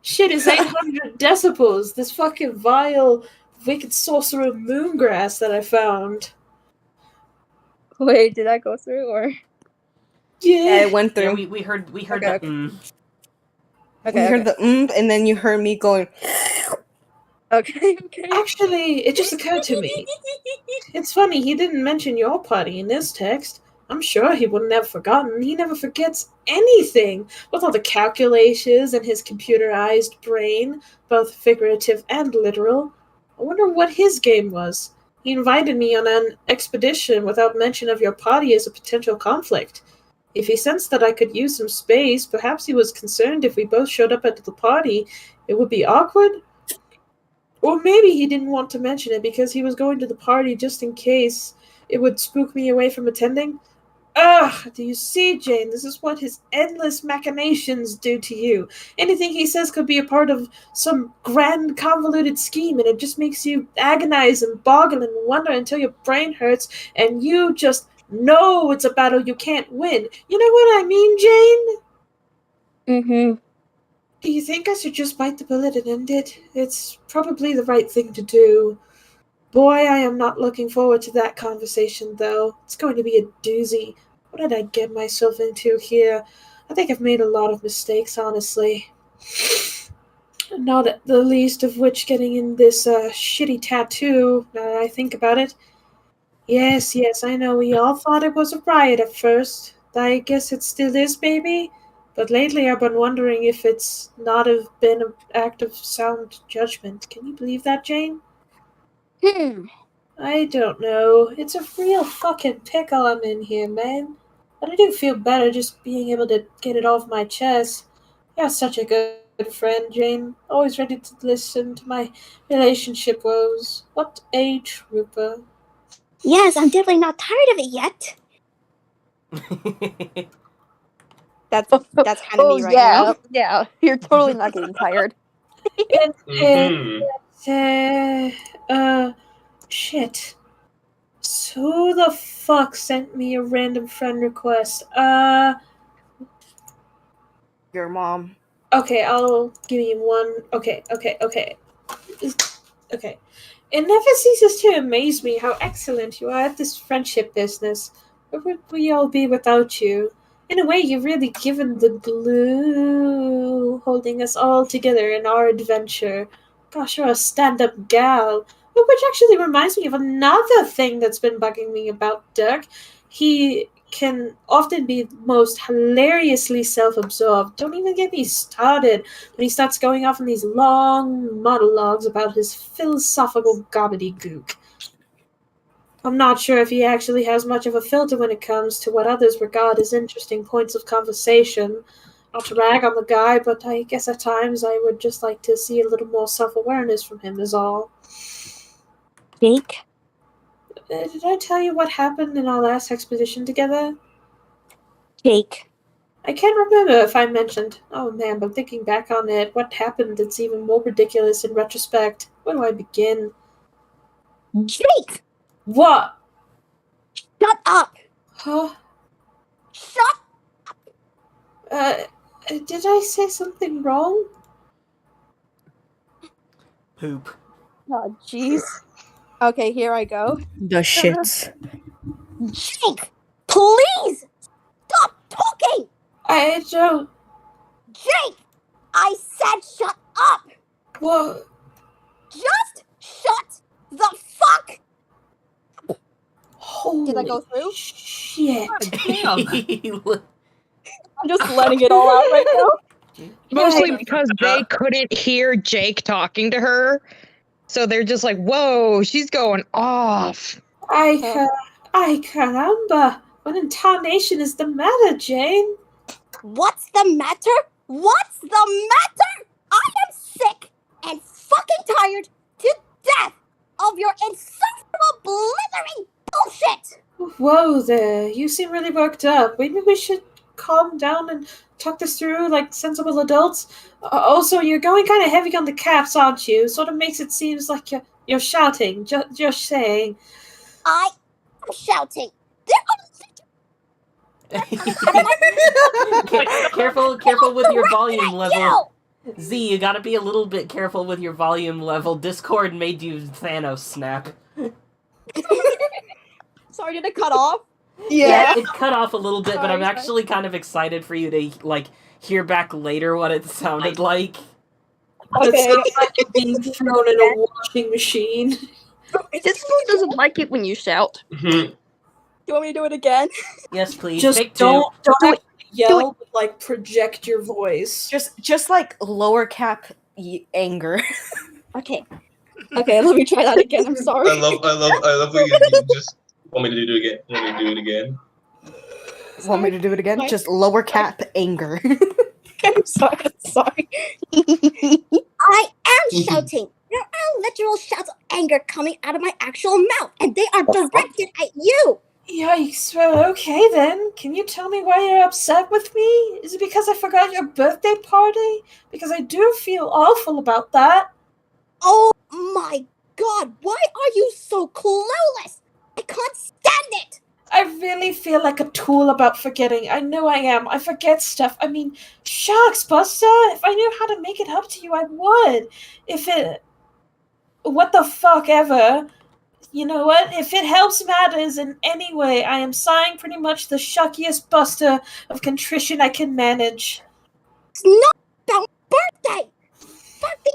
Shit is 800 decibels. This fucking vile, wicked sorcerer moongrass that I found. Wait, did that go through or? Yeah, it went through. Yeah, we heard Okay, the okay. Okay, we heard the and then you heard me going. Okay. Actually, it just occurred to me. It's funny, he didn't mention your party in this text. I'm sure he wouldn't have forgotten. He never forgets anything. With all the calculations and his computerized brain, both figurative and literal. I wonder what his game was. He invited me on an expedition without mention of your party as a potential conflict. If he sensed that I could use some space, perhaps he was concerned if we both showed up at the party, it would be awkward? Or maybe he didn't want to mention it because he was going to the party just in case it would spook me away from attending. Ugh, do you see, Jane? This is what his endless machinations do to you. Anything he says could be a part of some grand convoluted scheme, and it just makes you agonize and boggle and wonder until your brain hurts, and you just know it's a battle you can't win. You know what I mean, Jane? Mm-hmm. Do you think I should just bite the bullet and end it? It's probably the right thing to do. Boy, I am not looking forward to that conversation, though. It's going to be a doozy. What did I get myself into here? I think I've made a lot of mistakes, honestly. Not at the least of which getting in this shitty tattoo, now that I think about it. Yes, I know we all thought it was a riot at first. I guess it still is, baby. But lately I've been wondering if it's not have been an act of sound judgment. Can you believe that, Jane? I don't know. It's a real fucking pickle I'm in here, man. But I do feel better just being able to get it off my chest. You're such a good friend, Jane. Always ready to listen to my relationship woes. What a trooper. Yes, I'm definitely not tired of it yet. That's kind of me right now. Yeah, you're totally not getting tired. Shit. So who the fuck sent me a random friend request? Your mom. Okay, I'll give you one. Okay. It never ceases to amaze me how excellent you are at this friendship business. Where would we all be without you? In a way, you've really given the glue holding us all together in our adventure. Gosh, you're a stand-up gal. Which actually reminds me of another thing that's been bugging me about Dirk. He can often be most hilariously self-absorbed. Don't even get me started when he starts going off in these long monologues about his philosophical gobbledygook. I'm not sure if he actually has much of a filter when it comes to what others regard as interesting points of conversation. Not to rag on the guy, but I guess at times I would just like to see a little more self-awareness from him is all. Jake? Did I tell you what happened in our last expedition together? Jake. I can't remember if I mentioned. Oh man, but thinking back on it, what happened, it's even more ridiculous in retrospect. Where do I begin? Jake! What? Shut up! Huh? Shut Did I say something wrong? Poop. Oh, jeez. Okay, here I go. The shits. Jake! Please! Stop talking! I don't... Jake! I said shut up! What? Just shut the fuck! Holy Did that go through? shit. Damn. I'm just letting it all out right now. Mostly because they couldn't hear Jake talking to her. So they're just like, whoa, she's going off. Ay caramba. What in tarnation is the matter, Jane? What's the matter? What's the matter? I am sick and fucking tired to death of your insufferable blithering bullshit! Whoa there, you seem really worked up. Maybe we should calm down and talk this through like sensible adults? Also, you're going kind of heavy on the caps, aren't you? Sort of makes it seem like you're shouting. Just saying. I'm shouting. Careful with your volume level. Z, you gotta be a little bit careful with your volume level. Discord made you Thanos snap. Sorry, did it cut off? Yeah, it cut off a little bit, but I'm actually kind of excited for you to, like, hear back later what it sounded like. It sounds like you're being thrown in a washing machine. This one doesn't like it when you shout. Do you want me to do it again? Yes, please. Just Take don't two. yell, but, like, project your voice. Just like lower cap anger. Okay, let me try that again. I'm sorry. I love what you just want me to do it again. Want me to do it again? Want me to do it again? Just lower cap anger. I'm sorry. I am shouting. There are literal shouts of anger coming out of my actual mouth, and they are directed at you. Yikes, well, okay then. Can you tell me why you're upset with me? Is it because I forgot your birthday party? Because I do feel awful about that. Oh my god, why are you so clueless? I can't stand it! I really feel like a tool about forgetting. I know I am. I forget stuff. I mean, shucks, Buster. If I knew how to make it up to you, I would. What the fuck ever. You know what? If it helps matters in any way, I am sighing pretty much the shuckiest Buster of contrition I can manage. It's not about birthday! The fact that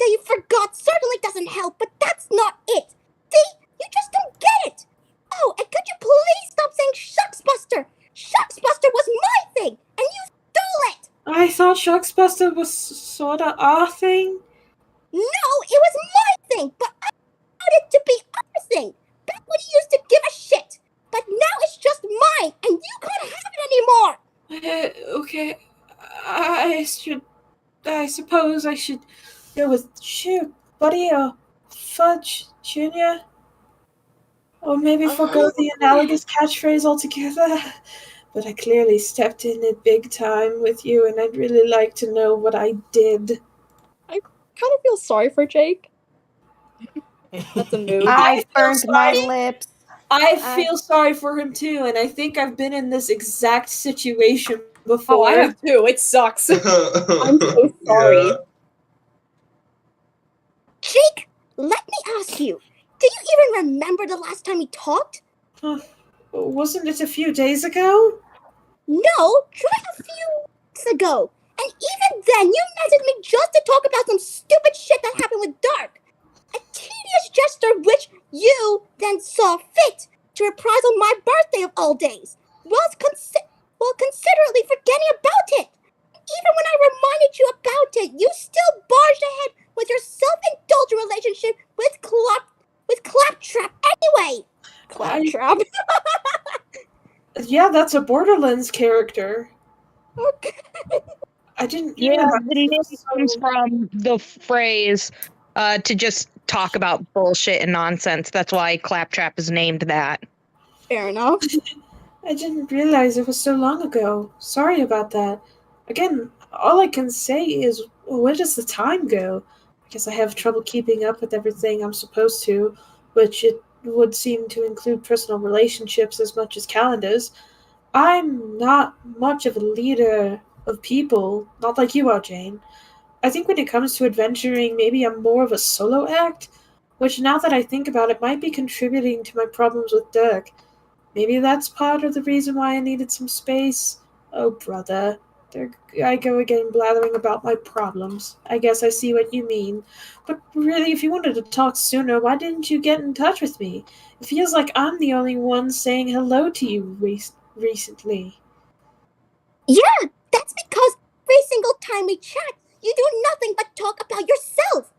you forgot certainly doesn't help, but that's not it. See? You just don't get it. Oh, and could you please stop saying Shucks Buster? Shucks Buster was my thing, and you stole it! I thought Shucks Buster was sorta our thing. No, it was my thing, but I wanted it to be our thing. Back when you used to give a shit. But now it's just mine, and you can't have it anymore. Okay. I suppose I should go with Shoot, Buddy, or Fudge, Junior. Or maybe forgo the analogous catchphrase altogether. But I clearly stepped in it big time with you, and I'd really like to know what I did. I kind of feel sorry for Jake. That's a move. I burned my lips. I feel sorry for him too, and I think I've been in this exact situation before. Oh, I have too. It sucks. I'm so sorry. Yeah. Jake, let me ask you. Do you even remember the last time we talked? Wasn't it a few days ago? No, try a few weeks ago. And even then, you messaged me just to talk about some stupid shit that happened with Dark. A tedious gesture which you then saw fit to reprisal my birthday of all days, while considerately forgetting about it. Even when I reminded you about it, you still barged ahead with your self-indulgent relationship with Claptrap anyway. Claptrap? Yeah, that's a Borderlands character. Okay. I didn't. Yeah, the name comes from the phrase to just talk about bullshit and nonsense. That's why Claptrap is named that. Fair enough. I didn't realize it was so long ago. Sorry about that. Again, all I can say is, where does the time go? I guess I have trouble keeping up with everything I'm supposed to, which it would seem to include personal relationships as much as calendars. I'm not much of a leader of people, not like you are, Jane. I think when it comes to adventuring, maybe I'm more of a solo act, which now that I think about it might be contributing to my problems with Dirk. Maybe that's part of the reason why I needed some space. Oh, brother. There I go again blathering about my problems. I guess I see what you mean. But really, if you wanted to talk sooner, why didn't you get in touch with me? It feels like I'm the only one saying hello to you recently. Yeah, that's because every single time we chat, you do nothing but talk about yourself.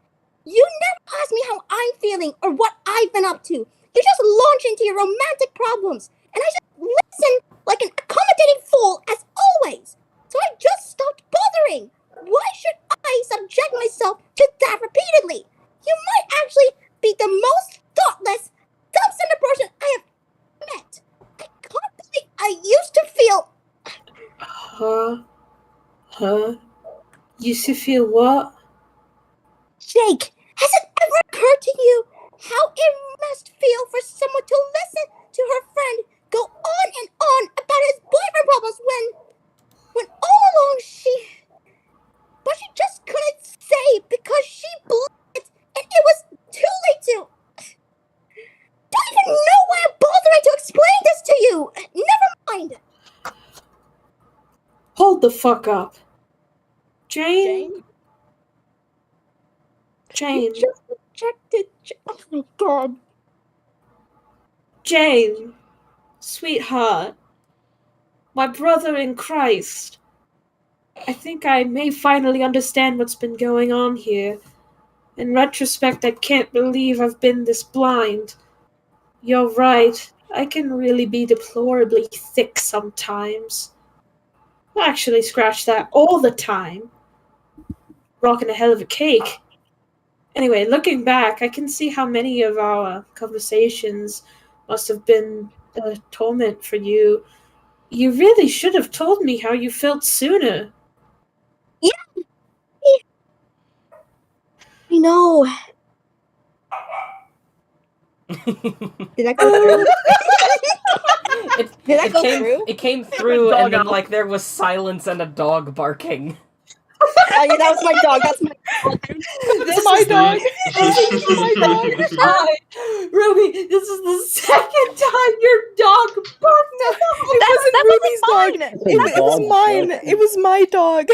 You never ask me how I'm feeling or what I've been up to. You just launch into your romantic problems, and I just listen like an accommodating fool as always. So I just stopped bothering. Why should I subject myself to that repeatedly? You might actually be the most thoughtless, self-centered person I have met. I can't believe I used to feel Huh? Used to feel what? Jake, has it ever occurred to you how it must feel for someone to listen to her friend go on and on about his boyfriend problems when all along but she just couldn't say because she blew it and it was too late to... Don't even know why I'm bothering to explain this to you! Never mind! Hold the fuck up. Jane? You just rejected... Oh my god. Jane, sweetheart, my brother in Christ. I think I may finally understand what's been going on here. In retrospect, I can't believe I've been this blind. You're right, I can really be deplorably thick sometimes. Actually, scratch that, all the time. Rocking a hell of a cake. Anyway, looking back, I can see how many of our conversations must have been a torment for you. You really should have told me how you felt sooner. Yeah. I know. Did that go through? Did that go through? It came through, and then like there was silence and a dog barking. Oh yeah, that was my dog. That's my dog. This is my dog. This is my dog. Hi, Ruby. This is the second time your dog barked. It wasn't Ruby's dog. It was mine. It was my dog.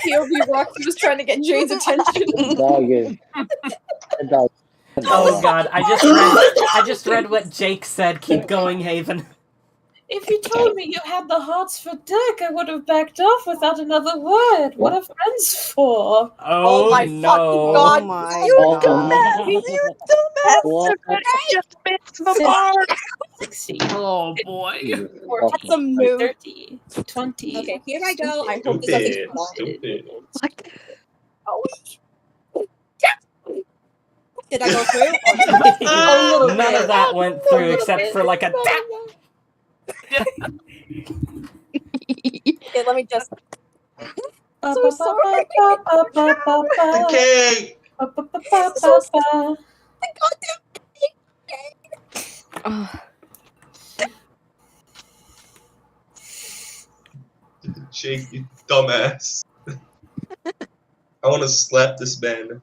POV Roxy was trying to get Jane's attention. Dog is. Dog. Oh god, I just read what Jake said. Keep going, Haven. If you told me you had the hots for dick, I would have backed off without another word. What are friends for? Oh my no. fucking god. Oh my You god. dumbass. You dumbass. Just missed the mark. 60. Oh boy. That's some new. 30. 20. Okay, here I go. I hope this doesn't come off. Oh. Did I go through? None of that went through except for like a tap. Okay, let me just... So sorry. Okay. So sorry. The goddamn Jake, you dumbass. I want to slap this man.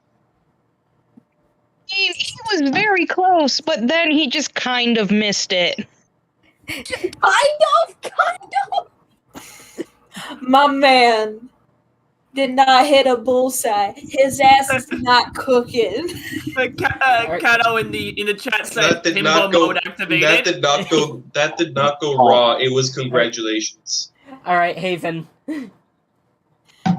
He was very close, but then he just kind of missed it. Kind of. My man did not hit a bullseye. His ass is not cooking. Kato in the chat said That did himbo not go. mode activated. That did not go raw. It was congratulations. All right, Haven.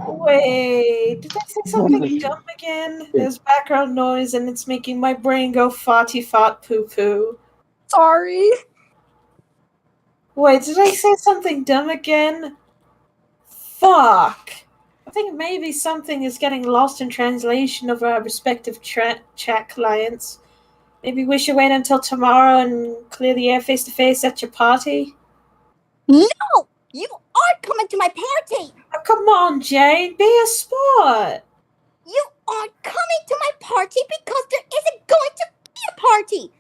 Wait, did I say something dumb again? There's background noise and it's making my brain go farty fart poo poo. Sorry. Wait, did I say something dumb again? Fuck. I think maybe something is getting lost in translation of our respective chat clients. Maybe we should wait until tomorrow and clear the air face to face at your party? No! You are coming to my party! Oh, come on, Jane. Be a sport. You aren't coming to my party because there isn't going to be a party!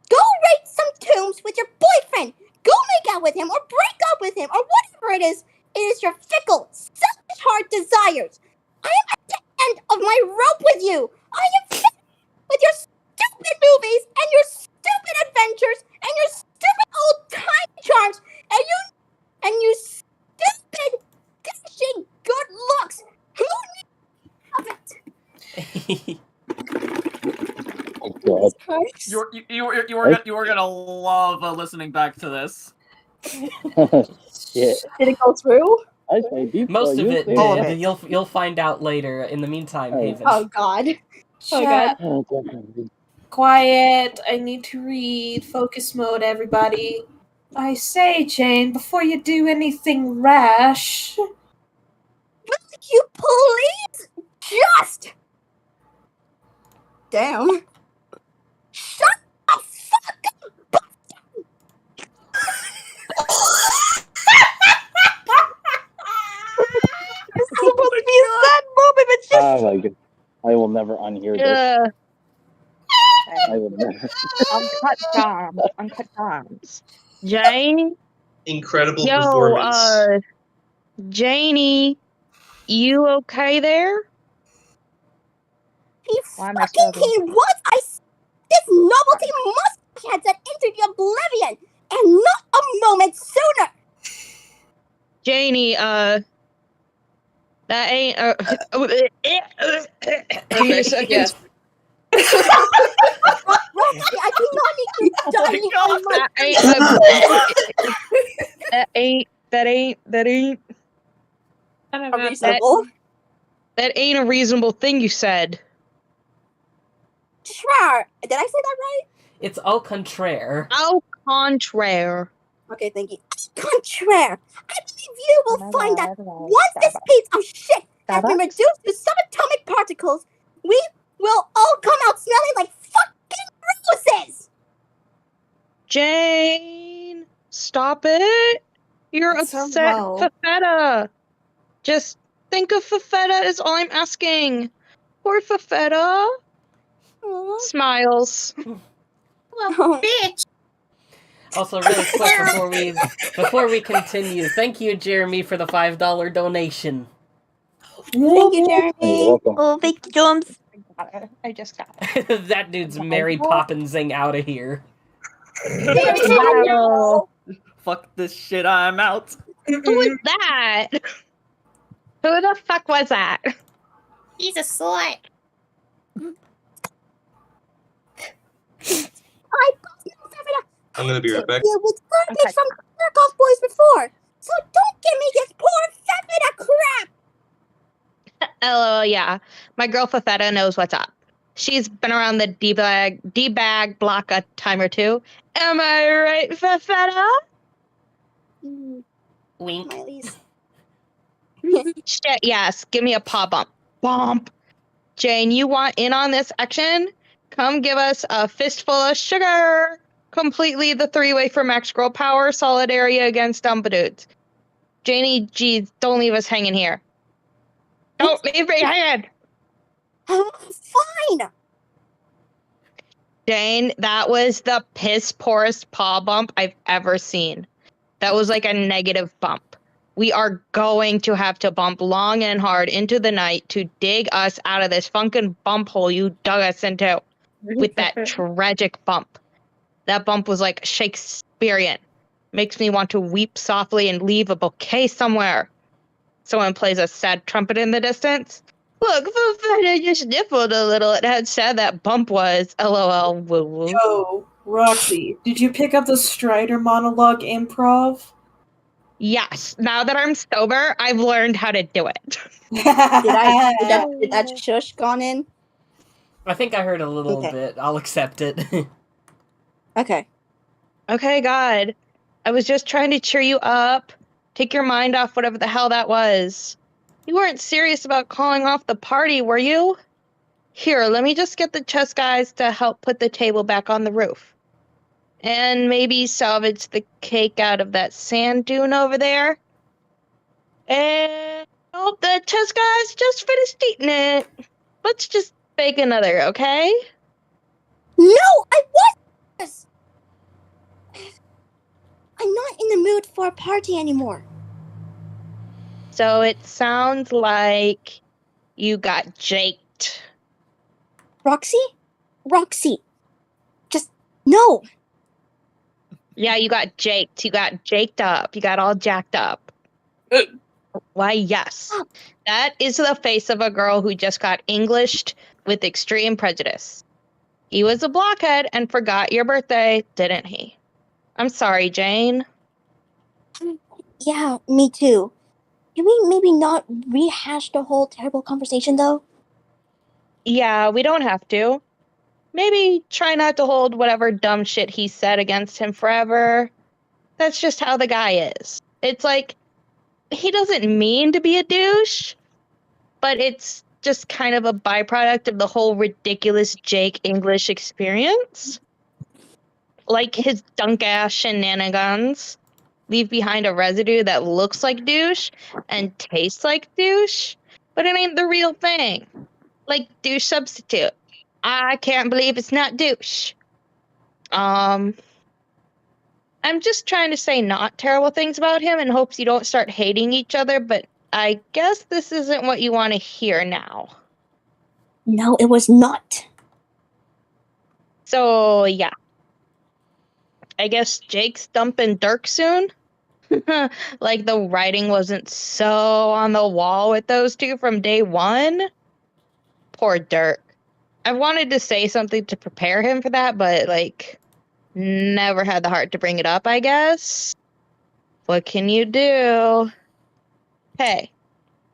Go raid some tombs with your boyfriend! Go make out with him or break up with him or whatever it is your fickle, selfish heart desires. I am at the end of my rope with you. I am finished with your stupid movies and your stupid adventures and your stupid old time charms and you stupid dashing good looks. Who needs of it? You were gonna love listening back to this. Yeah. Did it go through? Most of it did. All of it. You'll find out later. In the meantime, Haven. Oh god. Oh Chat. god. Quiet. I need to read. Focus mode, everybody. I say, Jane, before you do anything rash. Will you please just... Damn. Shut the fuck up! I will never unhear this. I will never. Uncut Doms. Jane? Incredible Yo, performance. Janie, you okay there? He Why am I fucking struggling? he was! This novelty must have headset into the oblivion, and not a moment sooner! Janie, that ain't, give me a second. Yes. Roxy, I do not need you dying on my That ain't unreasonable. That ain't a reasonable thing you said. Sure. Did I say that right? It's au contraire. Au contraire. Okay, thank you. Contraire. I believe you will find that once this piece of shit has been reduced to subatomic particles, we will all come out smelling like fucking roses! Jane, stop it. You're upset, Fafetta. Just think of Fafetta is all I'm asking. Poor Fafetta. Smiles. Oh, bitch! Also, really quick before we continue, thank you, Jeremy, for the $5 donation. Thank you, Jeremy. You're welcome. Oh, thank you, Jones. I just got it. That dude's Mary Poppinsing out of here. Wow. Fuck this shit, I'm out. Who was that? Who the fuck was that? He's a slut. I'm gonna be right back. Yeah, with content from Kirkhoff Boys before, so don't give me this poor Fafetta crap! LOL, yeah. My girl Fafetta knows what's up. She's been around the D-bag block a time or two. Am I right, Fafetta? Wink. Shit, yes. Give me a paw bump. Bump. Jane, you want in on this action? Come give us a fistful of sugar. Completely the three-way for max girl power, solid area against Dumbledore. Janie, geez, don't leave us hanging here. Don't leave me hanging! Fine! Jane, that was the piss-poorest paw bump I've ever seen. That was like a negative bump. We are going to have to bump long and hard into the night to dig us out of this funkin' bump hole you dug us into with that tragic bump. That bump was like Shakespearean. Makes me want to weep softly and leave a bouquet somewhere. Someone plays a sad trumpet in the distance. Look, Fafetta just nippled a little at how sad that bump was. LOL. Woo woo. Yo, Roxy, did you pick up the Strider monologue improv? Yes. Now that I'm sober, I've learned how to do it. Did that shush gone in? I think I heard a little bit. I'll accept it. Okay. Okay, God. I was just trying to cheer you up. Take your mind off whatever the hell that was. You weren't serious about calling off the party, were you? Here, let me just get the chess guys to help put the table back on the roof. And maybe salvage the cake out of that sand dune over there. And oh, the chess guys just finished eating it. Let's just bake another, okay? No, I was. I'm not in the mood for a party anymore. So it sounds like you got jaked. Roxy. Just, no. Yeah, you got jaked. You got jaked up. You got all jacked up. Why, yes. That is the face of a girl who just got Englished with extreme prejudice. He was a blockhead and forgot your birthday, didn't he? I'm sorry, Jane. Yeah, me too. Can we maybe not rehash the whole terrible conversation, though? Yeah, we don't have to. Maybe try not to hold whatever dumb shit he said against him forever. That's just how the guy is. It's like, he doesn't mean to be a douche, but it's just kind of a byproduct of the whole ridiculous Jake English experience. Like his dunk-ass shenanigans leave behind a residue that looks like douche and tastes like douche, but it ain't the real thing. like douche substitute. I can't believe it's not douche. I'm just trying to say not terrible things about him in hopes you don't start hating each other, but I guess this isn't what you want to hear now. No, it was not. So, yeah. I guess Jake's dumping Dirk soon? Like the writing wasn't so on the wall with those two from day one? Poor Dirk. I wanted to say something to prepare him for that, but, like, never had the heart to bring it up, I guess. What can you do? Hey,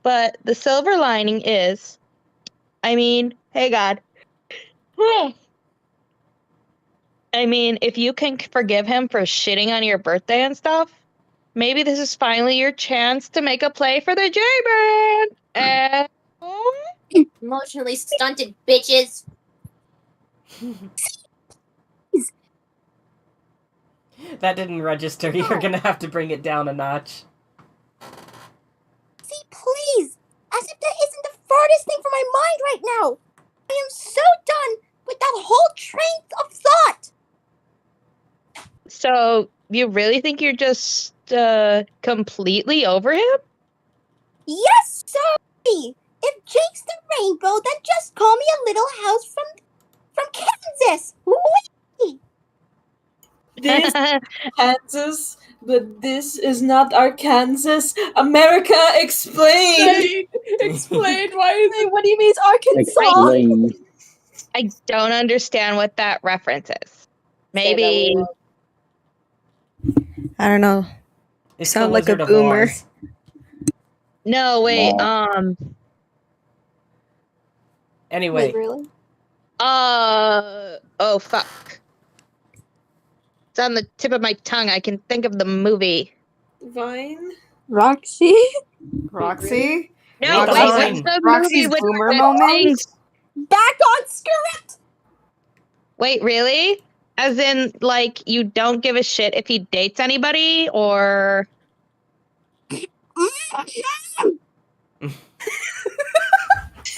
but the silver lining is, hey God. If you can forgive him for shitting on your birthday and stuff, maybe this is finally your chance to make a play for the J-Man. Emotionally stunted bitches. That didn't register. You're gonna have to bring it down a notch. See, please! As if that isn't the farthest thing from my mind right now! I am so done with that whole train of thought! So, you really think you're just, completely over him? Yes, sorry! If Jake's the rainbow, then just call me a little house from Kansas! Whee! This Kansas, but this is not Arkansas. America, explain! Explain why is it? What do you mean it's Arkansas? Explain. I don't understand what that reference is. Maybe. I don't know. It's Sound the like a Wizard of boomer. Oz. No, wait, Anyway. Wait, really? Oh, fuck. It's on the tip of my tongue. I can think of the movie. Vine? Roxy? Roxy? No, Wait, what's the Roxy's movie with boomer the moment? things? Back on script! Wait, really? As in, like, you don't give a shit if he dates anybody, or...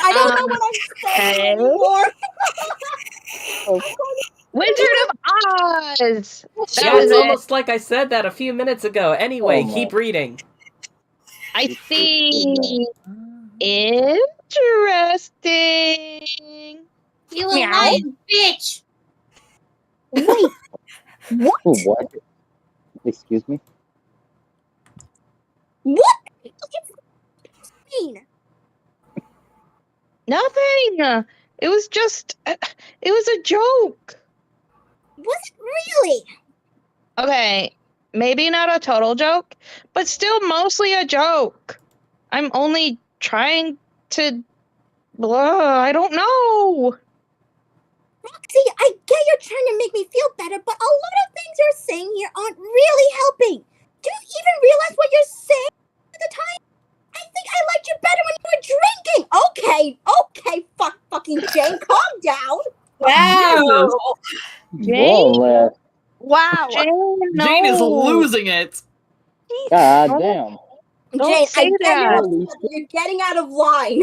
I don't know what I'm saying anymore. Wizard of Oz! That Yeah, was it's it. almost like I said that a few minutes ago. Anyway, Oh, keep reading. I see. Interesting. You a Meow. lying bitch! Wait, what? Oh, what? Excuse me? What? Mean? Nothing. It was just... it was a joke. Was it really? Okay, maybe not a total joke, but still mostly a joke. I'm only trying to... I don't know. Roxy, I get you're trying to make me feel better, but a lot of things you're saying here aren't really helping. Do you even realize what you're saying at the time? I think I liked you better when you were drinking. Okay, fucking Jane, calm down. Wow! Jane? Wow. Jane is losing it. God damn. Don't Jane, say I get that. you're getting out of line.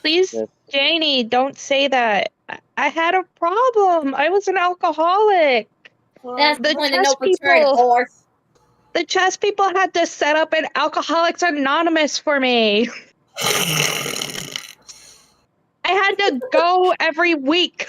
Please, Yes. Janie, don't say that. I had a problem. I was an alcoholic. That's The when chess no return, people, horse. the chess people had to set up an Alcoholics Anonymous for me. I had to go every week.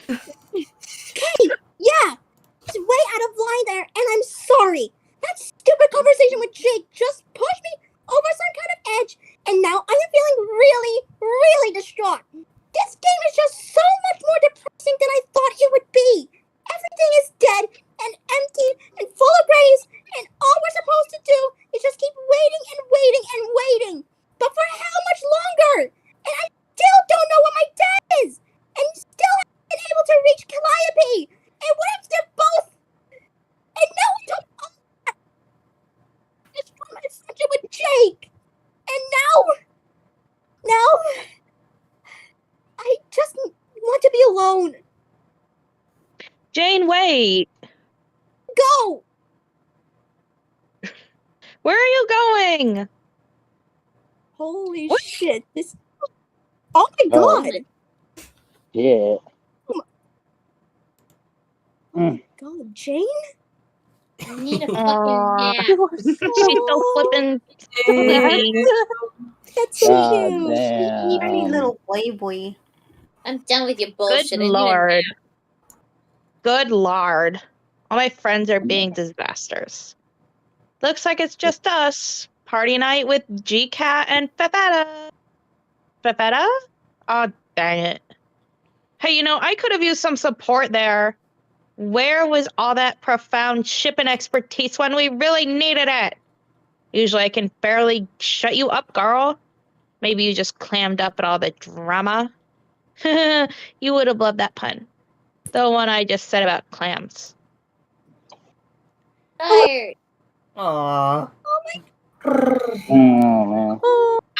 Okay, yeah, it's way out of line there, and I'm sorry. That stupid conversation with Jake just pushed me over some kind of edge, and now I am feeling really, really distraught. This game is just so much more depressing than I thought it would be. Everything is dead and empty and full of graves, and all we're supposed to do is just keep waiting and waiting and waiting. But for how much longer? And I still don't know what my dad is, and still haven't been able to reach Calliope. And what if they're both? And now we don't know that. It's from my friendship with Jake. And now, I just want to be alone. Jane, wait. Go! Where are you going? Holy What? shit, this Oh my Oh. god! Yeah. God, Jane? I need a fucking Aw. nap. She's so flippin' That's God so cute. damn. Tiny little playboy. I'm done with your Good bullshit. I need a lord. nap. Good lord. All my friends are being disasters. Looks like it's just us. Party night with G-Cat and Fefetta. Fefetta? Oh, dang it. Hey, I could have used some support there. Where was all that profound shipping expertise when we really needed it? Usually I can barely shut you up, girl. Maybe you just clammed up at all the drama. You would have loved that pun. The one I just said about clams. Tired. Aww. Oh, man.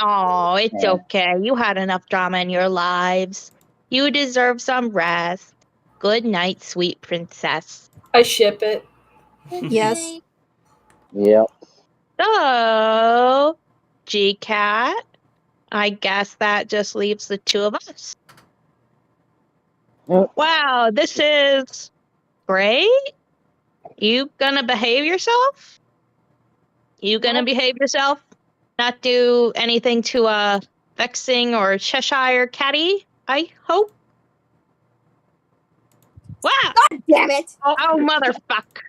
Oh, it's Yeah. okay. You had enough drama in your lives. You deserve some rest. Good night, sweet princess. I ship it. Yes. Yep. So, G-Cat, I guess that just leaves the two of us. Yep. Wow, this is great. You gonna behave yourself? You gonna behave yourself? Not do anything to vexing or Cheshire catty, I hope? Wow! God damn it! Oh, motherfuck.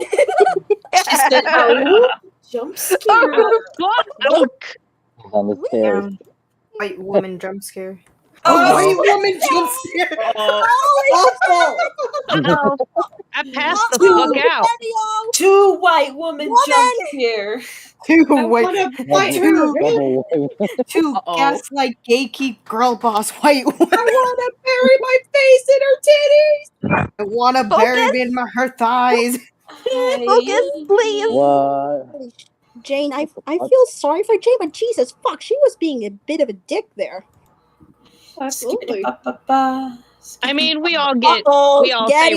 She said, "Oh, jump scare." Fuck! He's on the stairs. White woman jump scare. Oh, white woman jump scare. Awful! No, I passed the Two- fuck out. Two white women jump scare. Two I white, wanna white, two, Double. two Uh-oh. gaslight gatekeep girl boss white woman. I want to bury my face in her titties. I want to bury it in her thighs. Focus, please. What? Jane, I feel sorry for Jane, but Jesus fuck, she was being a bit of a dick there. Absolutely. I mean, we all say Daddy-o.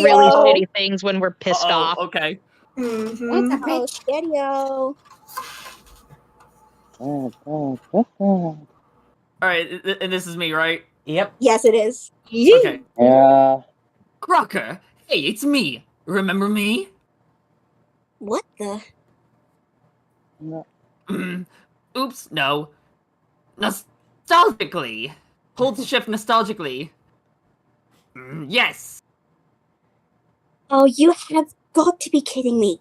really shitty things when we're pissed Uh-oh, off. okay. Mm-hmm. Oh, Daddy-o. Alright, and this is me, right? Yep. Yes, it is. Okay. Yeah. Crocker, hey, it's me. Remember me? What the? Oops, no. Nostalgically. Hold shift nostalgically. Yes. Oh, you have got to be kidding me.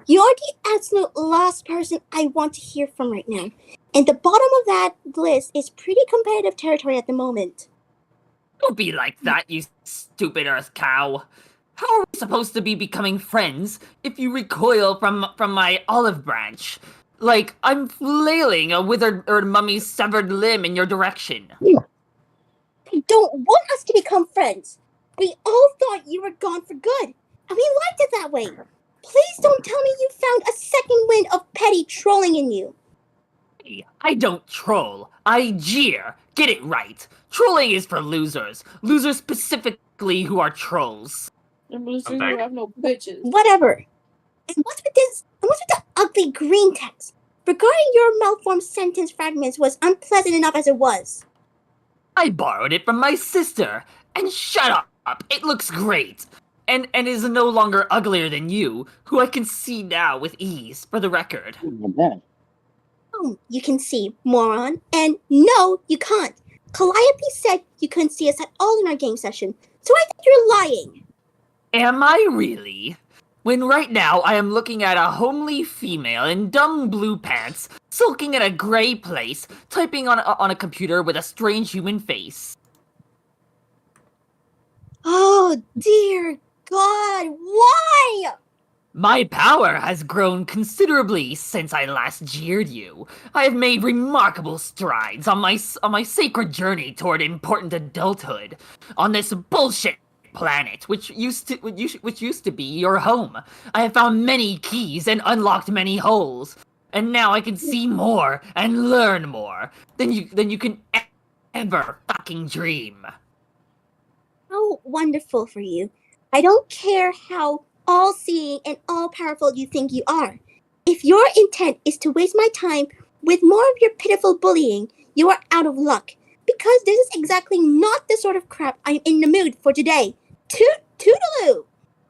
You're the absolute last person I want to hear from right now. And the bottom of that list is pretty competitive territory at the moment. Don't be like that, you stupid earth cow. How are we supposed to be becoming friends if you recoil from my olive branch? Like, I'm flailing a withered mummy's severed limb in your direction. I don't want us to become friends. We all thought you were gone for good, and we liked it that way. Please don't tell me you found a second wind of petty trolling in you. Hey, I don't troll. I jeer. Get it right. Trolling is for losers. Losers specifically who are trolls. And losers who have no bitches. Whatever. And what's with this? And what's with the ugly green text? Regarding your malformed sentence fragments was unpleasant enough as it was. I borrowed it from my sister. And shut up. It looks great. And is no longer uglier than you, who I can see now with ease, for the record. Oh, you can see, moron. And no, you can't. Calliope said you couldn't see us at all in our game session, so I think you're lying. Am I really? When right now I am looking at a homely female in dumb blue pants, sulking in a grey place, typing on a computer with a strange human face. Oh, dear God, why? My power has grown considerably since I last jeered you. I have made remarkable strides on my sacred journey toward important adulthood. On this bullshit planet, which used to be your home. I have found many keys and unlocked many holes. And now I can see more and learn more than you can ever fucking dream. How wonderful for you. I don't care how all-seeing and all-powerful you think you are. If your intent is to waste my time with more of your pitiful bullying, you are out of luck. because this is exactly not the sort of crap I'm in the mood for today. Toodaloo!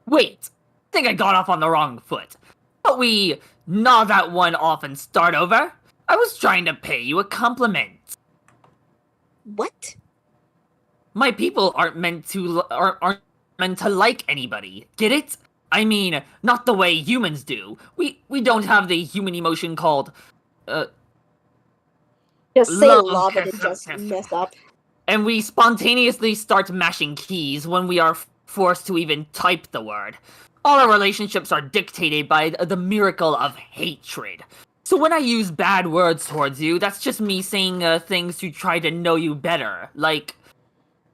Wait, think I got off on the wrong foot. But we gnaw that one off and start over? I was trying to pay you a compliment. What? My people aren't meant to like anybody. Get it? I mean, not the way humans do. We don't have the human emotion called Just say love. love and just mess up. And we spontaneously start mashing keys when we are forced to even type the word. All our relationships are dictated by the miracle of hatred. So when I use bad words towards you, that's just me saying things to try to know you better. Like,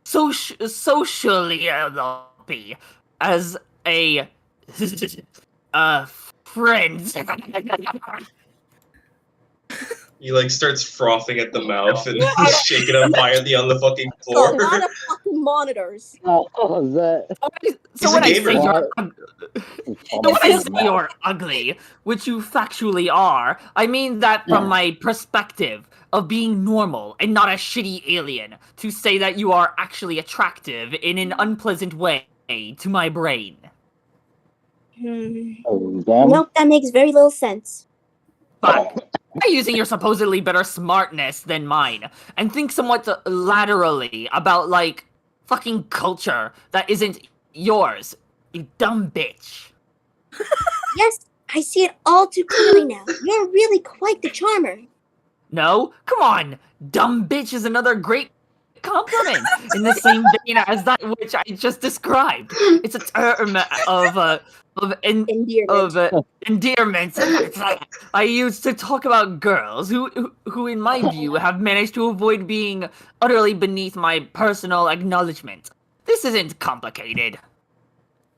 socially as a friend. He like starts frothing at the mouth and shaking up violently on the fucking A floor. lot of fucking monitors. Oh, that. So He's when a I gamer. say you're ugly, which you factually are, I mean that from my perspective of being normal and not a shitty alien, to say that you are actually attractive in an unpleasant way to my brain. Oh, damn. Nope, that makes very little sense. Fuck. By using your supposedly better smartness than mine, and think somewhat laterally about, like, fucking culture that isn't yours, you dumb bitch. Yes, I see it all too clearly now. You're really quite the charmer. No? Come on! Dumb bitch is another great compliment in the same vein as that which I just described. It's a term of endearment I use to talk about girls who in my view have managed to avoid being utterly beneath my personal acknowledgement. This isn't complicated.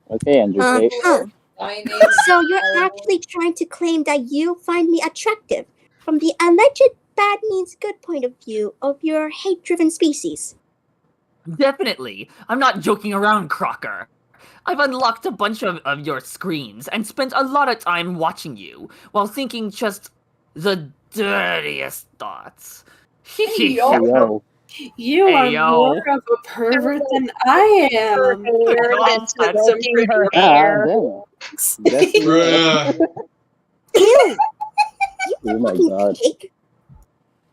Okay, Andrew Tate. So you're actually trying to claim that you find me attractive from the alleged bad means good point of view of your hate-driven species. Definitely. I'm not joking around, Crocker. I've unlocked a bunch of your screens and spent a lot of time watching you while thinking just the dirtiest thoughts. Yo. You Hey, are yo. more of a pervert than I am. Ew! Oh my god.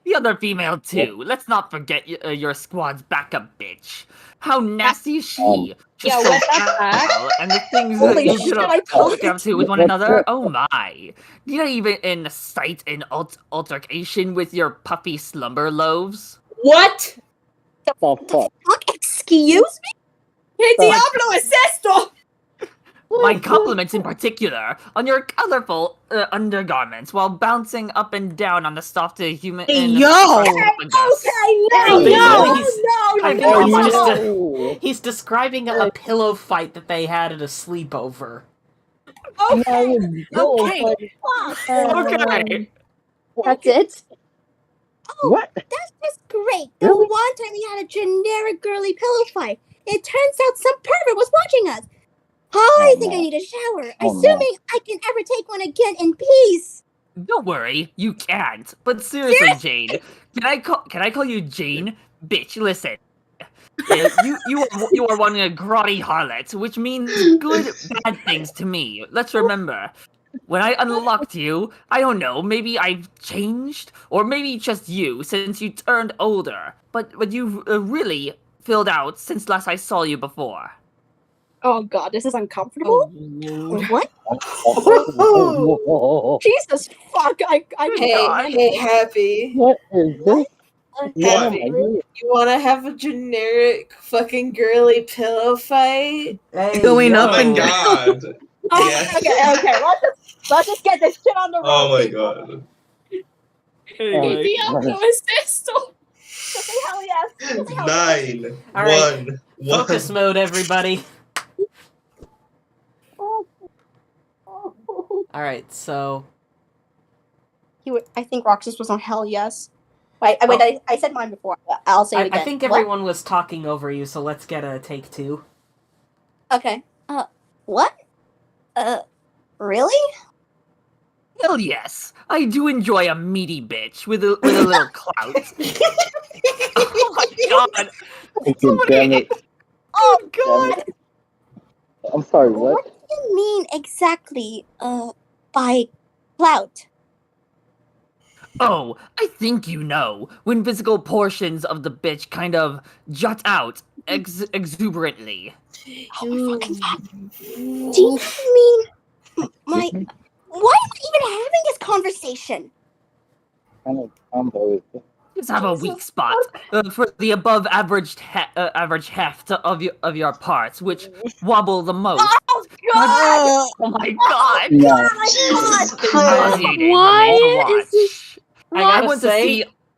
The other female, too. Let's not forget your squad's backup bitch. How nasty is she? Just so foul, and the things that Holy you shit, get I told up to with one another? Oh my. Did I even incite an altercation with your puffy slumber loaves? What? The fuck? Excuse me? Hey, Diablo, es esto? My compliments in particular on your colorful undergarments while bouncing up and down on the soft human. Hey, yo! He's describing a pillow fight that they had at a sleepover. Okay. Okay. That's it? Oh, What? that's just great. The one time we had a generic girly pillow fight, it turns out some pervert was watching us. I think I need a shower, assuming I can ever take one again in peace. Don't worry, you can't. But seriously, Jane, can I call you Jane? Bitch, listen. You are one grotty harlot, which means good, bad things to me. Let's remember. When I unlocked you, I don't know, maybe I've changed? Or maybe just you, since you turned older. But you've really filled out since last I saw you before. Oh god, this is uncomfortable. What? Oh, Jesus fuck! I Hey, Happy. What is this? Happy. You wanna have a generic fucking girly pillow fight? Going up and down. Oh my god. Oh, Yes. okay. Let's just get this shit on the road. Oh my god. Hey, Diablo, es esto? Hell yes. 9, All right. 1, Focus mode, everybody. All right, so I think Roxas was on hell yes. Wait, I said mine before. I'll say it again. I think everyone was talking over you, so let's get a take 2. Okay. What? Really? Hell yes, I do enjoy a meaty bitch with a little clout. Oh my god! Damn it. Oh Damn God! it. I'm sorry, what? What do you mean exactly? By clout? Oh, I think you know, when physical portions of the bitch kind of jut out exuberantly. Oh, do you mean my? Why am I even having this conversation? Kind of combo. Just have a weak spot for the above average average heft of your parts, which wobble the most. Oh God! Oh my god! No. Jesus Christ! Why is this?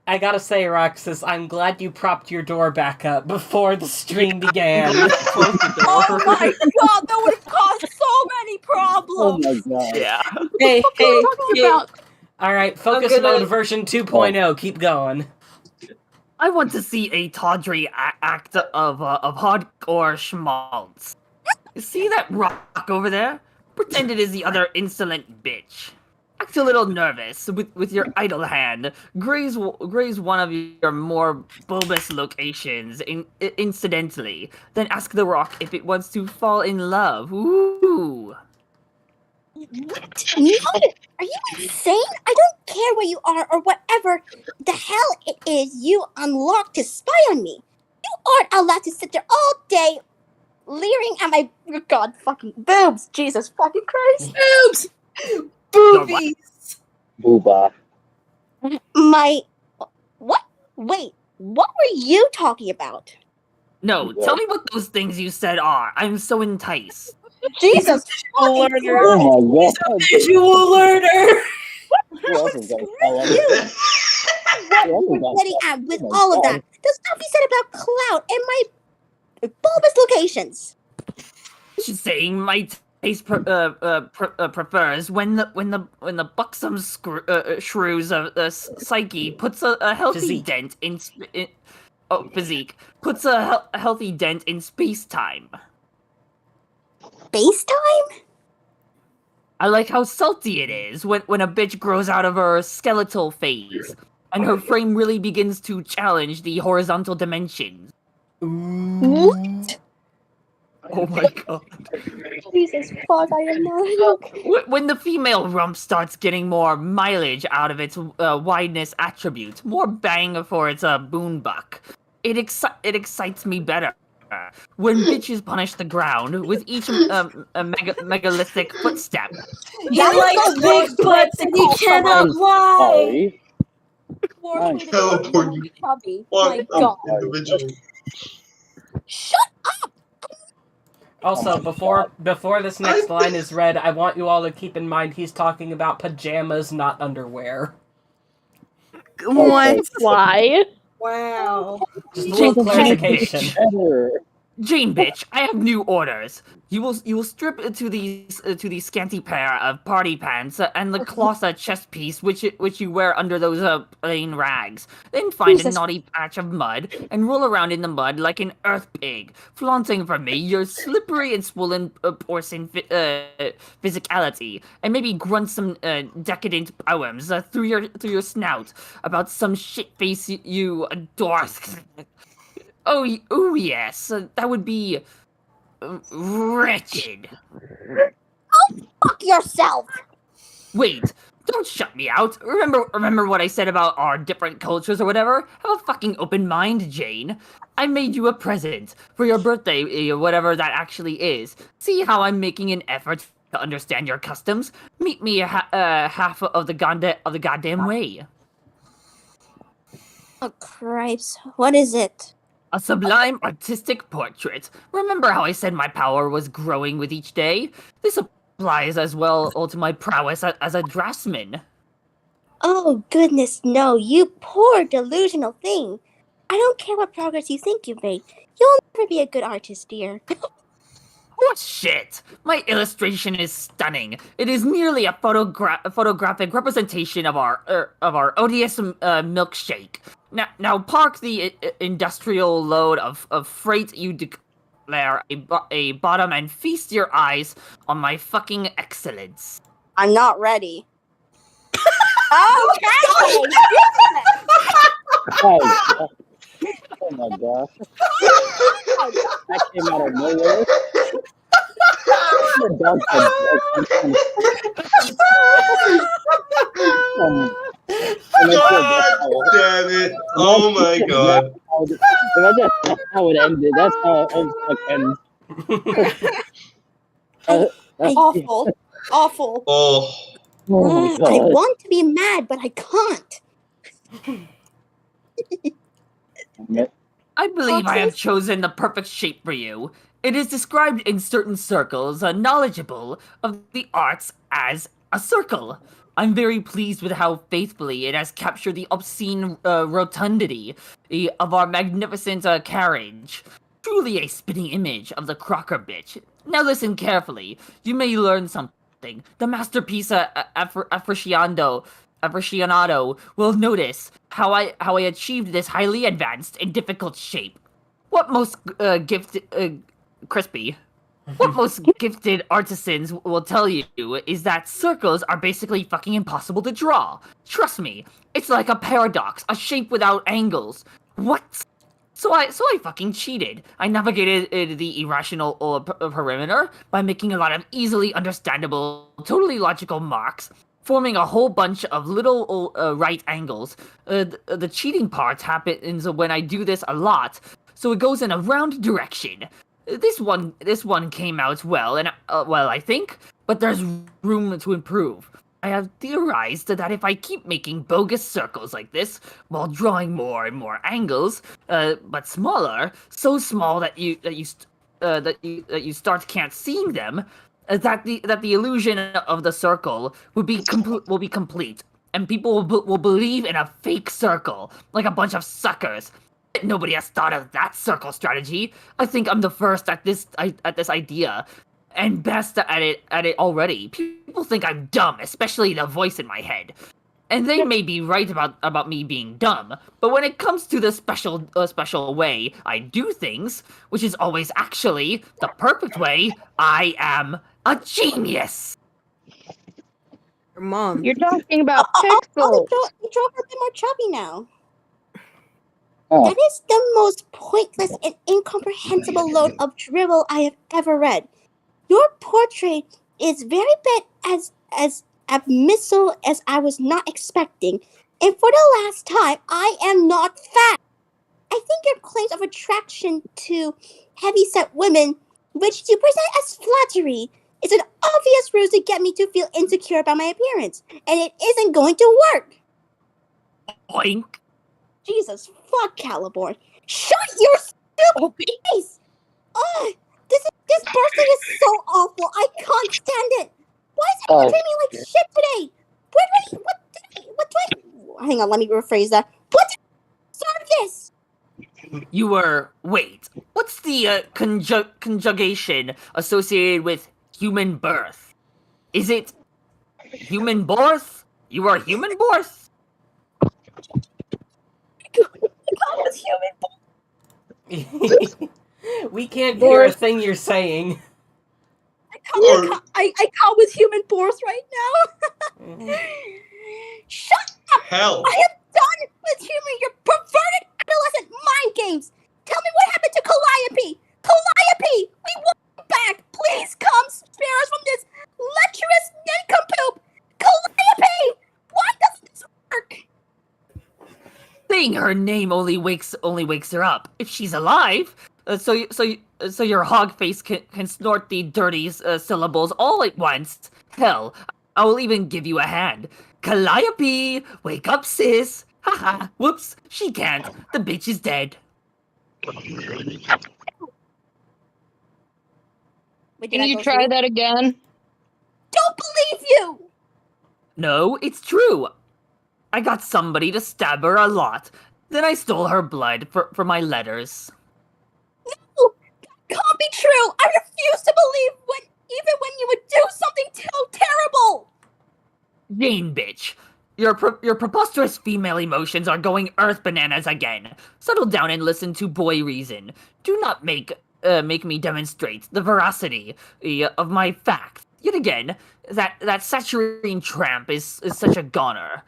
I gotta say, Roxas, I'm glad you propped your door back up before the stream began. Oh my god, that would have caused so many problems! Oh my god. Yeah. Hey, What are you talking about? Alright, focus mode version 2.0, keep going. I want to see a tawdry act of hardcore schmaltz. See that rock over there? Pretend it is the other insolent bitch. Act a little nervous with your idle hand. Graze one of your more bulbous locations incidentally. Then ask the rock if it wants to fall in love. Ooh. What? No! Are you insane? I don't care where you are or whatever the hell it is you unlocked to spy on me. You aren't allowed to sit there all day leering at my god fucking boobs. Jesus fucking Christ. Boobs! Boobies! Booba. My what? Wait, what were you talking about? No, tell me what those things you said are. I'm so enticed. Jesus Visual fucking learner. Christ. Oh my god. Visual learner! Who else is that? What you were getting at with all of that? The stuff you said about clout and my bulbous locations. She's saying my taste prefers when the buxom shrews of psyche puts a healthy Physique. dent in physique puts a healthy dent in space time. Space time? I like how salty it is when a bitch grows out of her skeletal phase and her frame really begins to challenge the horizontal dimensions. What? Oh my god. Jesus fuck, I am not okay. When the female rump starts getting more mileage out of its wideness attribute, more bang for its boon buck, it excites me better. When bitches punish the ground with each megalithic footstep. You like big butts and you cannot lie! Sorry. Teleport you Chubby. My god. individual. Shut up! Also, before this next line is read, I want you all to keep in mind he's talking about pajamas, not underwear. What? Why? Wow. Just a little clarification. Jane, bitch, I have new orders. You will strip to the scanty pair of party pants and the cloth chest piece which you wear under those plain rags. Then find a naughty patch of mud and roll around in the mud like an earth pig, flaunting for me your slippery and swollen porcine physicality, and maybe grunt some decadent poems through your snout about some shit face you adore. Oh yes, that would be wretched. Oh, fuck yourself! Wait, don't shut me out. Remember what I said about our different cultures or whatever? Have a fucking open mind, Jane. I made you a present for your birthday, whatever that actually is. See how I'm making an effort to understand your customs? Meet me half of the goddamn way. Oh, cripes. What is it? A sublime artistic portrait. Remember how I said my power was growing with each day? This applies as well to my prowess as a draftsman. Oh, goodness, no, you poor delusional thing. I don't care what progress you think you've made. You'll never be a good artist, dear. What shit! My illustration is stunning. It is merely a photographic representation of our odious milkshake. Now park the industrial load of freight you declare a bottom and feast your eyes on my fucking excellence. I'm not ready. Okay. Oh, oh my gosh. That came out of nowhere. The dog God damn it! Oh my god! Imagine that's how it ended. That's how Homestuck ends. Awful. Awful. Oh. Oh my I god. want to be mad, but I can't. I believe I have chosen the perfect shape for you. It is described in certain circles knowledgeable of the arts as a circle. I'm very pleased with how faithfully it has captured the obscene rotundity of our magnificent carriage. Truly a spitting image of the Crocker bitch. Now listen carefully. You may learn something. The masterpiece Aficionado will notice how I achieved this highly advanced and difficult shape. What most crispy. What most gifted artisans will tell you is that circles are basically fucking impossible to draw. Trust me, it's like a paradox, a shape without angles. What? So I fucking cheated. I navigated the irrational perimeter by making a lot of easily understandable, totally logical marks, forming a whole bunch of little right angles. The cheating part happens when I do this a lot, so it goes in a round direction. This one came out well, and I think, but there's room to improve. I have theorized that if I keep making bogus circles like this while drawing more and more angles, but smaller, so small that you start can't seeing them, that the illusion of the circle will be complete, and people will believe in a fake circle, like a bunch of suckers. Nobody has thought of that circle strategy. I think I'm the first at this idea, and best at it already. People think I'm dumb, especially the voice in my head. And they may be right about me being dumb, but when it comes to the special way I do things, which is always actually the perfect way, I am a genius. Your mom. You're talking about Oh, pixels. you drove her a bit more chubby now. Oh. That is the most pointless and incomprehensible load of dribble I have ever read. Your portrait is very bit as abmissile as I was not expecting, and for the last time, I am not fat. I think your claims of attraction to heavy-set women, which you present as flattery, is an obvious ruse to get me to feel insecure about my appearance, and it isn't going to work. Oink. Jesus, fuck Caliborn. Shut your stupid face! Ugh, this person is so awful. I can't stand it. Why is everyone treating me like shit today? What do I... Hang on, let me rephrase that. What did I deserve this? Wait, what's the conjugation associated with human birth? Is it human birth? You are human birth? We can't hear a thing you're saying. I come with human force right now. Shut up! Hell. I am done with humoring your perverted adolescent mind games. Tell me what happened to Calliope. Calliope, we want you back. Please come spare us from this lecherous nincompoop. Calliope, why doesn't this work? Saying her name only wakes her up. If she's alive, so your hog face can snort the dirty syllables all at once. Hell, I will even give you a hand. Calliope, wake up, sis. Haha. Whoops, she can't. The bitch is dead. Wait, Can you try that again? Don't believe you. No, it's true. I got somebody to stab her a lot. Then I stole her blood for my letters. No, that can't be true. I refuse to believe even when you would do something so terrible. Jane, bitch. Your preposterous female emotions are going earth bananas again. Settle down and listen to boy reason. Do not make me demonstrate the veracity of my facts. Yet again, that saturine tramp is such a goner.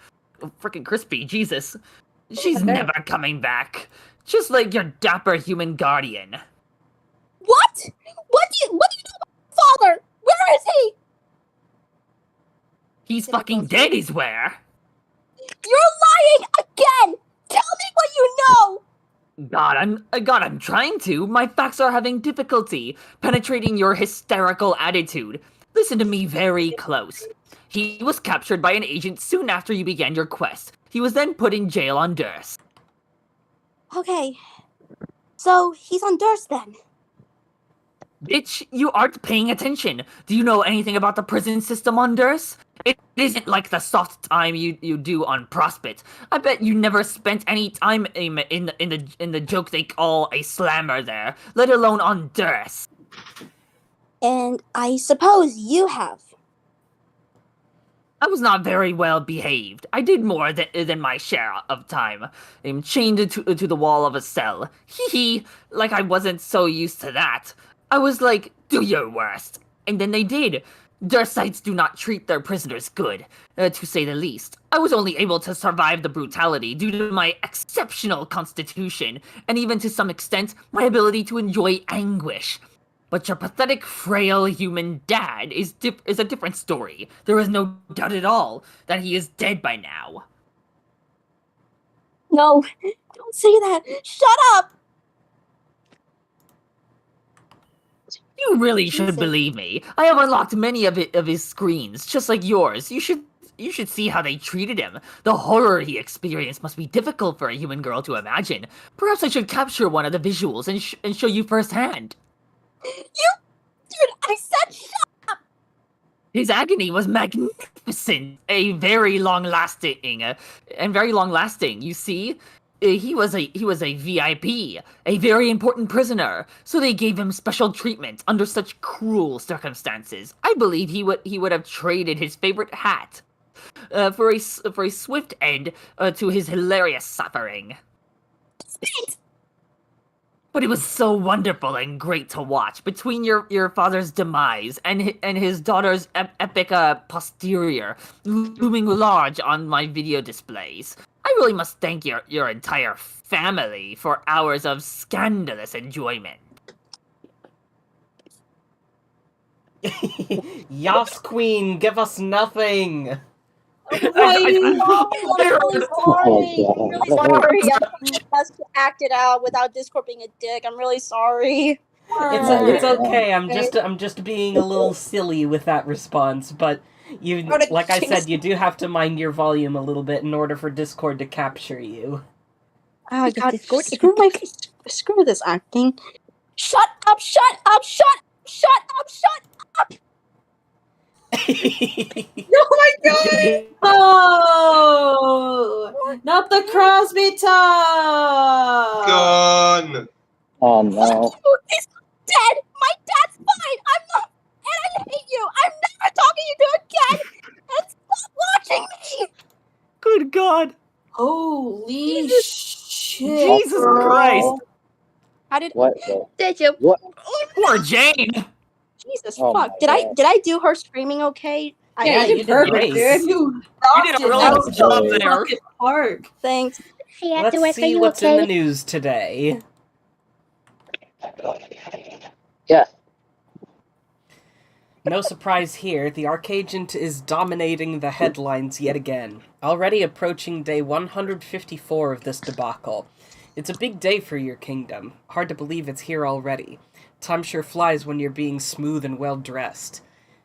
Freaking crispy, Jesus. She's never coming back. Just like your dapper human guardian. What? What do you do about my father? Where is he? He's fucking dead, is where. You're lying again! Tell me what you know! God, I'm trying to. My facts are having difficulty penetrating your hysterical attitude. Listen to me very close. He was captured by an agent soon after you began your quest. He was then put in jail on Durs. Okay. So, he's on Durs then. Bitch, you aren't paying attention. Do you know anything about the prison system on Durs? It isn't like the soft time you do on Prospect. I bet you never spent any time in the joke they call a slammer there, let alone on Durs. And I suppose you have. I was not very well behaved. I did more than my share of time. I'm chained to the wall of a cell. Hee, like I wasn't so used to that. I was like, do your worst. And then they did. Dersites do not treat their prisoners good, to say the least. I was only able to survive the brutality due to my exceptional constitution, and even to some extent, my ability to enjoy anguish. But your pathetic, frail human dad is a different story. There is no doubt at all that he is dead by now. No, don't say that. Shut up! You really should believe me. I have unlocked many of his screens, just like yours. You should see how they treated him. The horror he experienced must be difficult for a human girl to imagine. Perhaps I should capture one of the visuals and show you firsthand. Dude, I said shut up! His agony was magnificent, very long lasting. You see, he was a VIP, a very important prisoner. So they gave him special treatment under such cruel circumstances. I believe he would have traded his favorite hat for a swift end to his hilarious suffering. But it was so wonderful and great to watch. Between your father's demise and his daughter's epic posterior looming large on my video displays, I really must thank your entire family for hours of scandalous enjoyment. Yas Queen, give us nothing! I'm really sorry. Just to act it out without Discord being a dick. I'm really sorry. It's okay. I'm just being a little silly with that response, but like I said, you do have to mind your volume a little bit in order for Discord to capture you. Oh god, screw this acting. Shut up, shut up, shut up, shut up, shut up! Oh my god! Oh! Not the Crosby talk! Gone! Oh no. He's dead! My dad's fine! I'm not, and I hate you! I'm never talking to you again! And stop watching me! Good God! Holy shit! Jesus Christ! How did? What? Did you? What? Poor Jane! Jesus Oh fuck! my Did God. I do her screaming okay? Yeah, you did perfect, dude. You did a really good job there. Park. Thanks. Hey, Let's afterwards, are see you what's okay? in the news today. Yeah. No surprise here, the Archagent is dominating the headlines yet again, already approaching day 154 of this debacle. It's a big day for your kingdom. Hard to believe it's here already. Time sure flies when you're being smooth and well-dressed.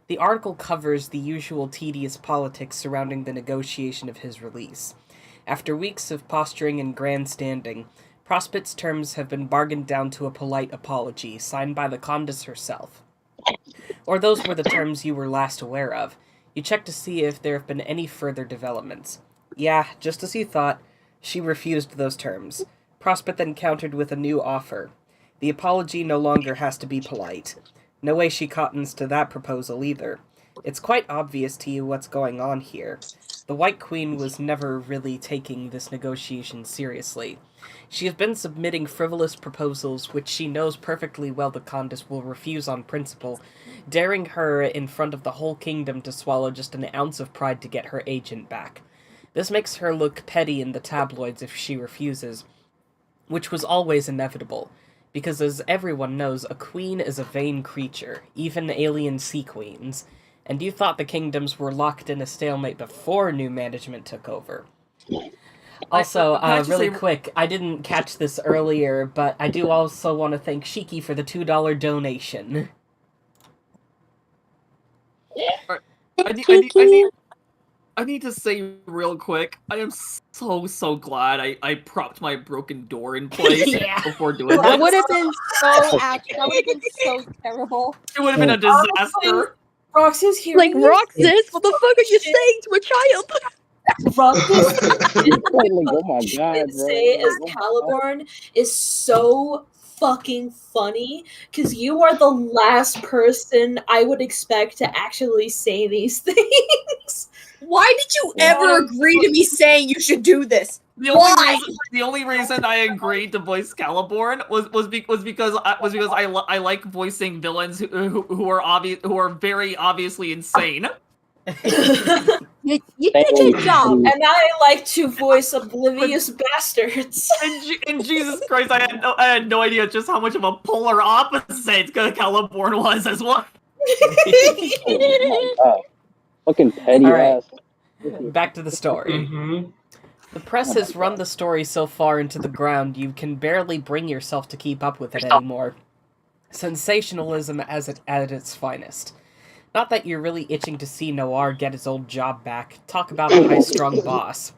The article covers the usual tedious politics surrounding the negotiation of his release. After weeks of posturing and grandstanding, Prospect's terms have been bargained down to a polite apology, signed by the Condess herself. Or those were the terms you were last aware of. You check to see if there have been any further developments. Yeah, just as you thought, she refused those terms. Prospect then countered with a new offer. The apology no longer has to be polite. No way she cottons to that proposal either. It's quite obvious to you what's going on here. The White Queen was never really taking this negotiation seriously. She has been submitting frivolous proposals which she knows perfectly well the Condis will refuse on principle, daring her in front of the whole kingdom to swallow just an ounce of pride to get her agent back. This makes her look petty in the tabloids if she refuses, which was always inevitable, because as everyone knows, a queen is a vain creature, even alien sea queens, and you thought the kingdoms were locked in a stalemate before new management took over. Also, really quick, I didn't catch this earlier, but I do also want to thank Shikki for the $2 donation. I need to say real quick, I am so glad I propped my broken door in place before doing That this. would have been so that would have been so terrible. It would have been a disaster. Roxas here. Like Roxas, what the fuck are you saying to a child? Roxas Oh my god, bro. say as Caliborn is so fucking funny because you are the last person I would expect to actually say these things. Why did you ever agree to me saying you should do this? The only reason I agreed to voice Caliborn was because I like voicing villains who are very obviously insane. You did a good job. And I like to voice oblivious bastards. And Jesus Christ, I had no idea just how much of a polar opposite Caliborn was as well. Oh my god. Fucking petty Alright. ass. Back to the story. The press has run the story so far into the ground you can barely bring yourself to keep up with it anymore. Sensationalism at its finest. Not that you're really itching to see Noir get his old job back. Talk about a high-strung boss.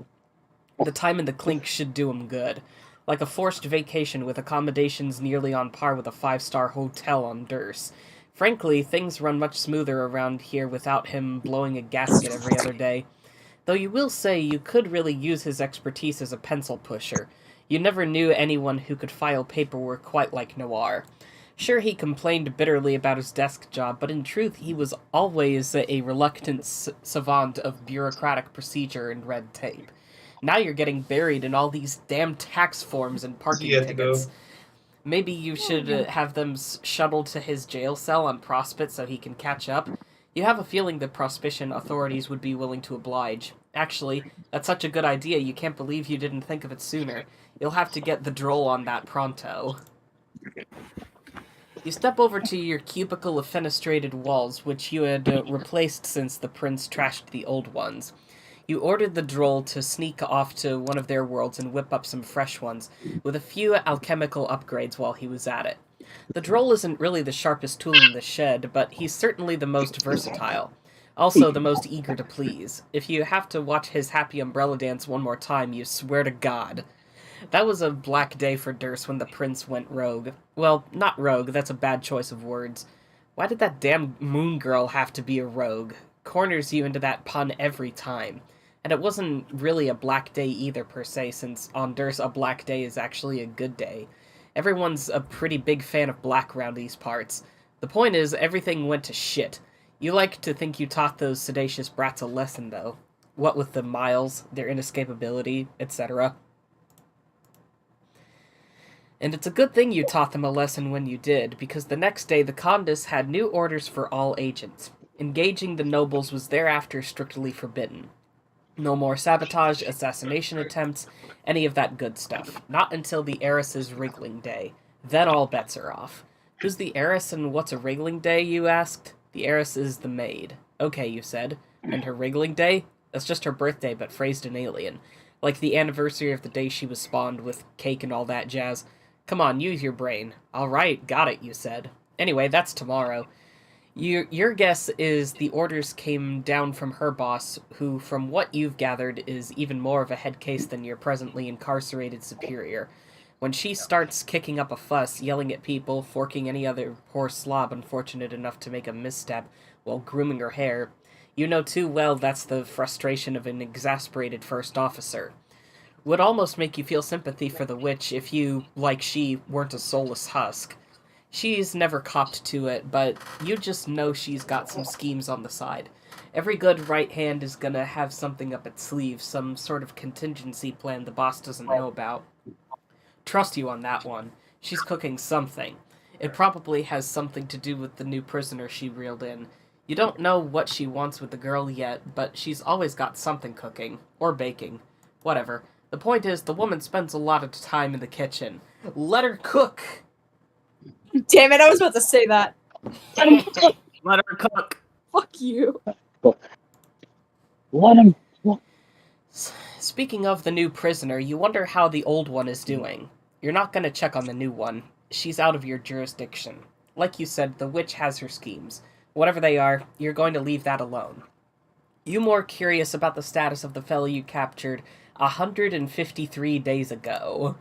The time in the clink should do him good. Like a forced vacation with accommodations nearly on par with a 5-star hotel on Durs. Frankly, things run much smoother around here without him blowing a gasket every other day. Though you will say you could really use his expertise as a pencil pusher. You never knew anyone who could file paperwork quite like Noir. Sure, he complained bitterly about his desk job, but in truth he was always a reluctant savant of bureaucratic procedure and red tape. Now you're getting buried in all these damn tax forms and parking tickets. Maybe you should have them shuttled to his jail cell on Prospect so he can catch up. You have a feeling the Prospician authorities would be willing to oblige. Actually, that's such a good idea you can't believe you didn't think of it sooner. You'll have to get the droll on that pronto. You step over to your cubicle of fenestrated walls, which you had replaced since the prince trashed the old ones. You ordered the droll to sneak off to one of their worlds and whip up some fresh ones, with a few alchemical upgrades while he was at it. The droll isn't really the sharpest tool in the shed, but he's certainly the most versatile. Also, the most eager to please. If you have to watch his happy umbrella dance one more time, you swear to God. That was a black day for Durs when the prince went rogue. Well, not rogue, that's a bad choice of words. Why did that damn moon girl have to be a rogue? Corners you into that pun every time. And it wasn't really a black day either, per se, since on Durs a black day is actually a good day. Everyone's a pretty big fan of black around these parts. The point is, everything went to shit. You like to think you taught those sedacious brats a lesson, though. What with the miles, their inescapability, etc. And it's a good thing you taught them a lesson when you did, because the next day the Condis had new orders for all agents. Engaging the nobles was thereafter strictly forbidden. No more sabotage, assassination attempts, any of that good stuff. Not until the heiress's wriggling day. Then all bets are off. Who's the heiress and what's a wriggling day, you asked? The heiress is the maid. Okay, you said. And her wriggling day? That's just her birthday, but phrased in alien. Like the anniversary of the day she was spawned with cake and all that jazz. Come on, use your brain. Alright, got it, you said. Anyway, that's tomorrow. Your guess is the orders came down from her boss, who, from what you've gathered, is even more of a head case than your presently incarcerated superior. When she starts kicking up a fuss, yelling at people, forking any other poor slob unfortunate enough to make a misstep while grooming her hair, you know too well that's the frustration of an exasperated first officer. Would almost make you feel sympathy for the witch if you, like she, weren't a soulless husk. She's never copped to it, but you just know she's got some schemes on the side. Every good right hand is gonna have something up its sleeve, some sort of contingency plan the boss doesn't know about. trust you on that one. She's cooking something. It probably has something to do with the new prisoner she reeled in. You don't know what she wants with the girl yet, but she's always got something cooking. Or baking. Whatever. The point is, the woman spends a lot of time in the kitchen. Let her cook! Damn it, I was about to say that. Let her cook. Fuck you. Let him. Speaking of the new prisoner, you wonder how the old one is doing. You're not gonna check on the new one. She's out of your jurisdiction. Like you said, the witch has her schemes. Whatever they are, you're going to leave that alone. You more curious about the status of the fellow you captured 153 days ago.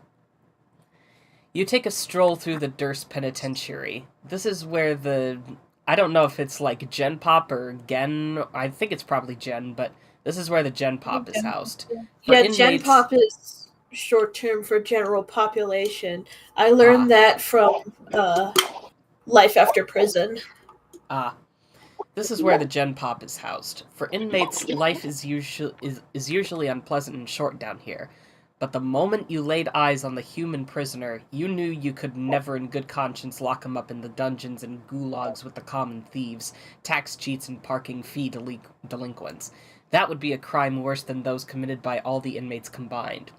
You take a stroll through the Durst Penitentiary. This is where the... I don't know if it's like Gen Pop or Gen... I think it's probably Gen, but this is where the Gen Pop is housed. For Yeah, inmates- Gen Pop is short term for general population. I learned that from Life After Prison. This is where the Gen Pop is housed. For inmates, life is usually unpleasant and short down here. But the moment you laid eyes on the human prisoner, you knew you could never in good conscience lock him up in the dungeons and gulags with the common thieves, tax cheats, and parking fee delinquents. That would be a crime worse than those committed by all the inmates combined.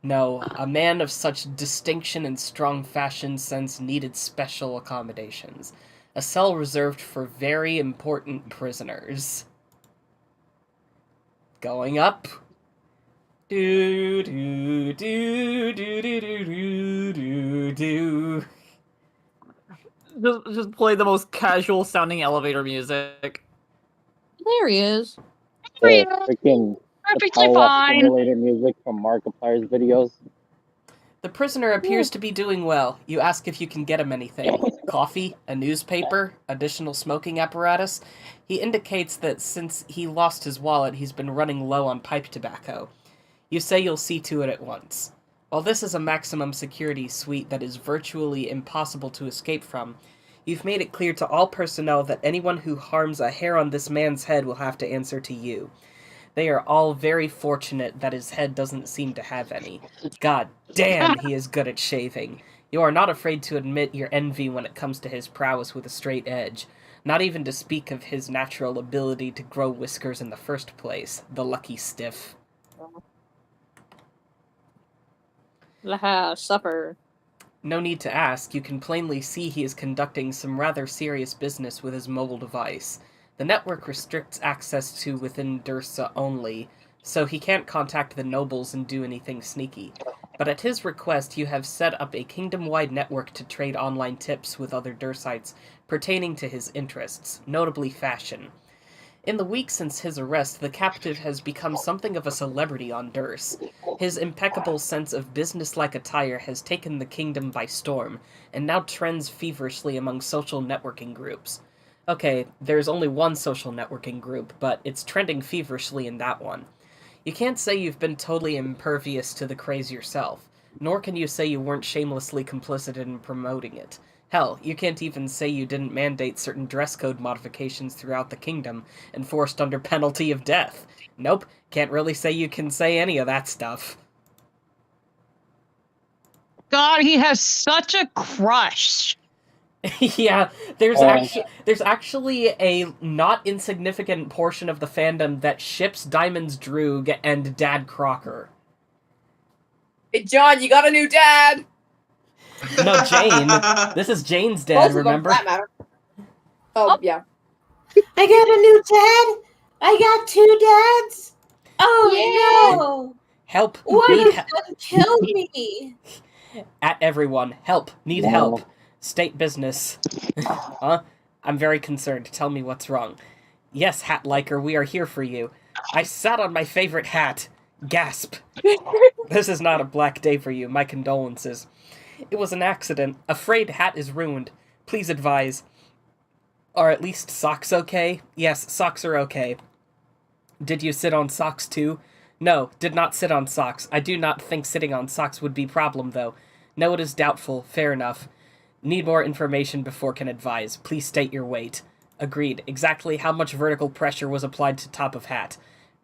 No, a man of such distinction and strong fashion sense needed special accommodations. A cell reserved for very important prisoners. Going up. Do do do do do do do do. Just play the most casual sounding elevator music. There he is. The freaking Perfectly power-up fine. simulator music from Markiplier's videos. The prisoner appears to be doing well. You ask if you can get him anything. Coffee? A newspaper? Additional smoking apparatus? He indicates that since he lost his wallet, he's been running low on pipe tobacco. You say you'll see to it at once. While this is a maximum security suite that is virtually impossible to escape from, you've made it clear to all personnel that anyone who harms a hair on this man's head will have to answer to you. They are all very fortunate that his head doesn't seem to have any. God damn, he is good at shaving. You are not afraid to admit your envy when it comes to his prowess with a straight edge. Not even to speak of his natural ability to grow whiskers in the first place. The lucky stiff. Supper. No need to ask, you can plainly see he is conducting some rather serious business with his mobile device. The network restricts access to within Dursa only, so he can't contact the nobles and do anything sneaky. But at his request, you have set up a kingdom-wide network to trade online tips with other Dersites pertaining to his interests, notably fashion. In the week since his arrest, the captive has become something of a celebrity on Durs. His impeccable sense of business-like attire has taken the kingdom by storm, and now trends feverishly among social networking groups. Okay, there's only one social networking group, but it's trending feverishly in that one. You can't say you've been totally impervious to the craze yourself, nor can you say you weren't shamelessly complicit in promoting it. Hell, you can't even say you didn't mandate certain dress code modifications throughout the kingdom, enforced under penalty of death. Nope, can't really say you can say any of that stuff. God, he has such a crush. Yeah, there's actually a not insignificant portion of the fandom that ships Diamond's Droog and Dad Crocker. Hey, John, you got a new dad! No, Jane. This is Jane's dad, remember? For that matter. Oh, yeah. I got a new dad. I got 2 dads. Oh no! Help. One Need of them killed me. At everyone. Help. Need help. State business. Huh? I'm very concerned. Tell me what's wrong. Yes, Hat Liker, we are here for you. I sat on my favorite hat. Gasp. This is not a black day for you. My condolences. It was an accident. Afraid Hat is ruined. Please advise. Are at least socks okay? Yes, socks are okay. Did you sit on socks too? No, did not sit on socks. I do not think sitting on socks would be problem though. No, it is doubtful. Fair enough. Need more information before can advise. Please state your weight. Agreed. Exactly how much vertical pressure was applied to top of hat.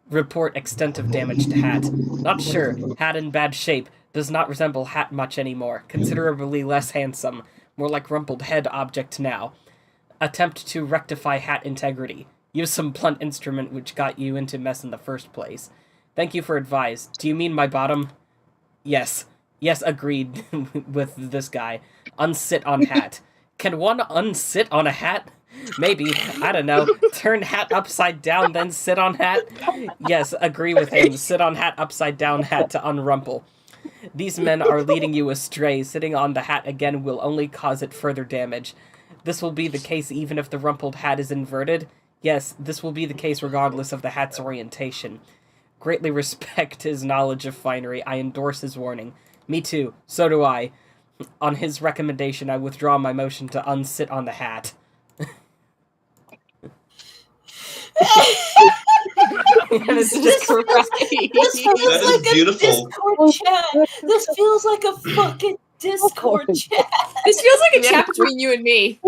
Report extent of damage to hat. Not sure. Hat in bad shape. Does not resemble hat much anymore. Considerably less handsome. More like rumpled head object now. Attempt to rectify hat integrity. Use some blunt instrument which got you into mess in the first place. Thank you for advice. Do you mean my bottom? Yes. Yes, agreed with this guy. Unsit on hat. Can one unsit on a hat? Maybe. I don't know. Turn hat upside down, then sit on hat? Yes, agree with him. Sit on hat, upside down hat to unrumple. These men are leading you astray. Sitting on the hat again will only cause it further damage. This will be the case even if the rumpled hat is inverted. Yes, this will be the case regardless of the hat's orientation. Greatly respect his knowledge of finery. I endorse his warning. Me too. So do I. On his recommendation, I withdraw my motion to unsit on the hat. This feels like a Discord chat. This feels like a fucking Discord chat. This feels like a chat between you and me.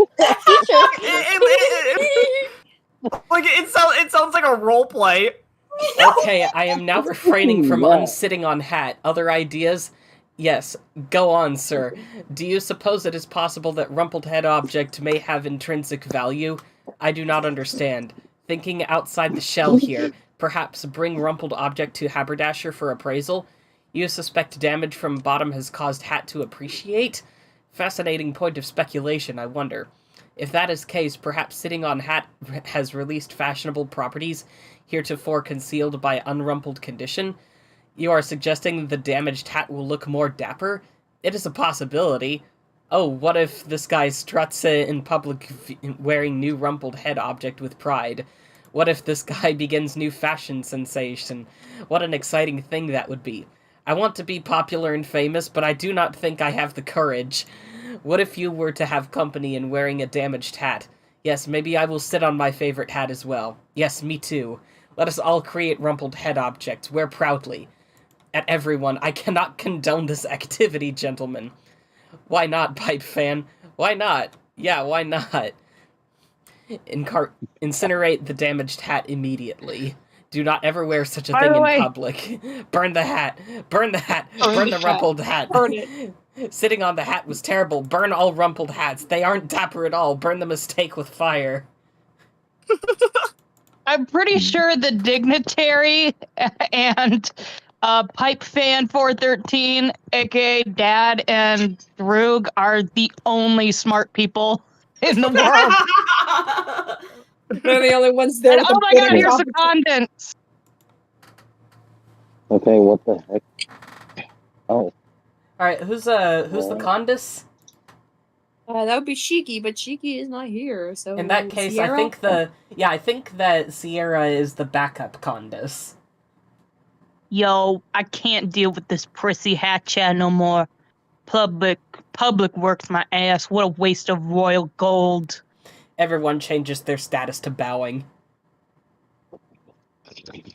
It sounds like a role play. Okay, I am now refraining from unsitting on hat. Other ideas? Yes, go on, sir. Do you suppose it is possible that rumpled head object may have intrinsic value? I do not understand. Thinking outside the shell here. Perhaps bring rumpled object to haberdasher for appraisal? You suspect damage from bottom has caused hat to appreciate? Fascinating point of speculation, I wonder. If that is case, perhaps sitting on hat has released fashionable properties heretofore concealed by unrumpled condition? You are suggesting the damaged hat will look more dapper? It is a possibility. Oh, what if this guy struts in public wearing new rumpled head object with pride? What if this guy begins new fashion sensation? What an exciting thing that would be. I want to be popular and famous, but I do not think I have the courage. What if you were to have company in wearing a damaged hat? Yes, maybe I will sit on my favorite hat as well. Yes, me too. Let us all create rumpled head objects. Wear proudly. At everyone, I cannot condone this activity, gentlemen. Why not, pipe fan? Why not? Yeah, why not? Incinerate the damaged hat immediately. Do not ever wear such a thing in public. Burn the hat. Burn the hat. Burn the rumpled hat. Burn it. Sitting on the hat was terrible. Burn all rumpled hats. They aren't dapper at all. Burn the mistake with fire. I'm pretty sure the dignitary and Pipe Fan 413, aka Dad and Droog, are the only smart people in the world. They're the only ones there. And, oh my god, here's the condensed. Okay, what the heck? Oh. Alright, who's the Condis? That would be Shikki, but Shikki is not here, so... In that case, Sierra? I think that Sierra is the backup Condis. Yo, I can't deal with this prissy hat chat no more. Public works my ass. What a waste of royal gold. Everyone changes their status to bowing.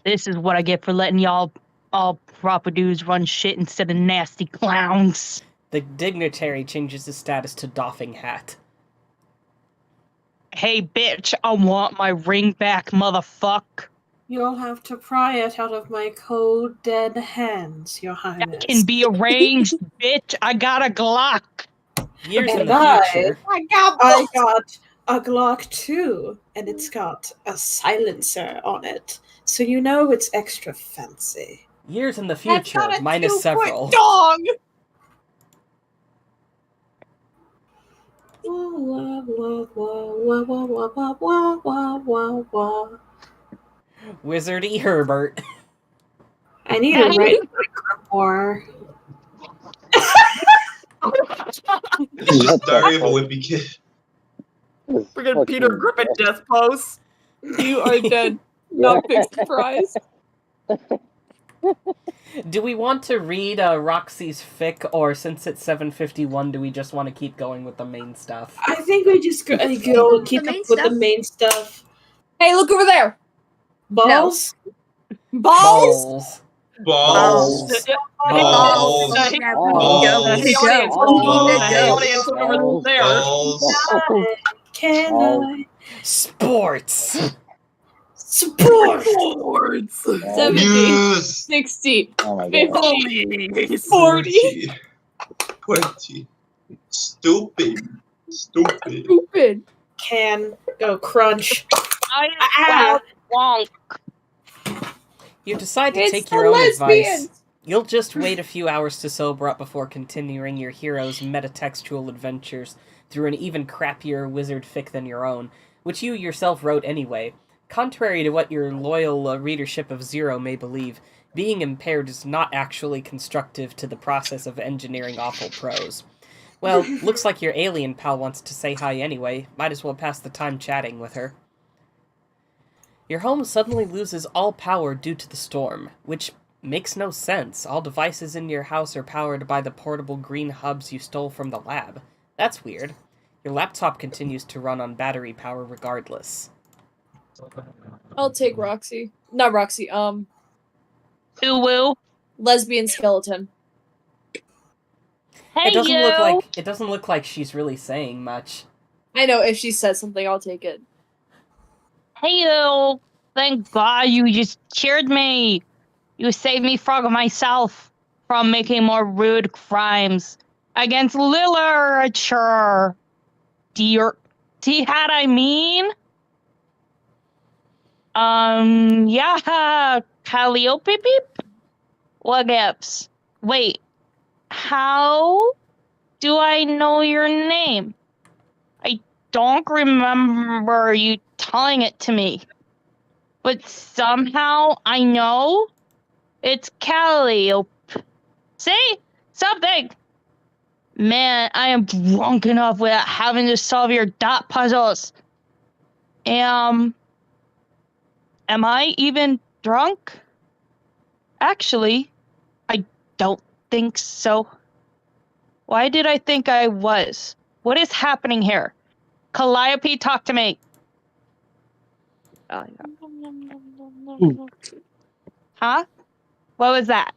This is what I get for letting y'all all proper dudes run shit instead of nasty clowns. The dignitary changes his status to doffing hat. Hey, bitch, I want my ring back, motherfuck. You'll have to pry it out of my cold, dead hands, Your Highness. That can be arranged, bitch. I got a Glock. Years in And the future. I got a Glock too, and it's got a silencer on it, so you know it's extra fancy. Years in the future, minus several. Dong! Wah, wah, wah, wah, wah, wah, wah, wah, wah, wah. Wizardy Herbert. I need to write more. The story of a wimpy kid. Freaking Peter Griffin death pose. You are dead. Not big surprise. Do we want to read Roxy's fic, or since it's 7:51, do we just want to keep going with the main stuff? I think we just keep up with the main stuff. Hey, look over there! Balls? No. Balls? Balls. Balls. Balls. Can I? Sports. Support! 70, Yes! 60, Oh my 50, god. 40. 20. Stupid. Stupid. Stupid. Can go crunch. I won't. You decide to It's take the your own lesbians! advice. You'll just wait a few hours to sober up before continuing your hero's metatextual adventures through an even crappier wizard fic than your own, which you yourself wrote anyway. Contrary to what your loyal readership of Zero may believe, being impaired is not actually constructive to the process of engineering awful prose. Well, looks like your alien pal wants to say hi anyway. Might as well pass the time chatting with her. Your home suddenly loses all power due to the storm, which makes no sense. All devices in your house are powered by the portable green hubs you stole from the lab. That's weird. Your laptop continues to run on battery power regardless. I'll take Roxy. Not Roxy, Woo. lesbian skeleton. Hey, It doesn't look like she's really saying much. I know, if she says something, I'll take it. Hey, you. Thank God you just cheered me. You saved me from myself from making more rude crimes against literature. Dear. See what I mean? Yeah. Calliope beep? What gives? Wait. How do I know your name? I don't remember you telling it to me. But somehow I know it's Calliope. See? Something! Man, I am drunk enough without having to solve your dot puzzles. Am I even drunk? Actually, I don't think so. Why did I think I was? What is happening here? Calliope, talk to me. Huh? What was that?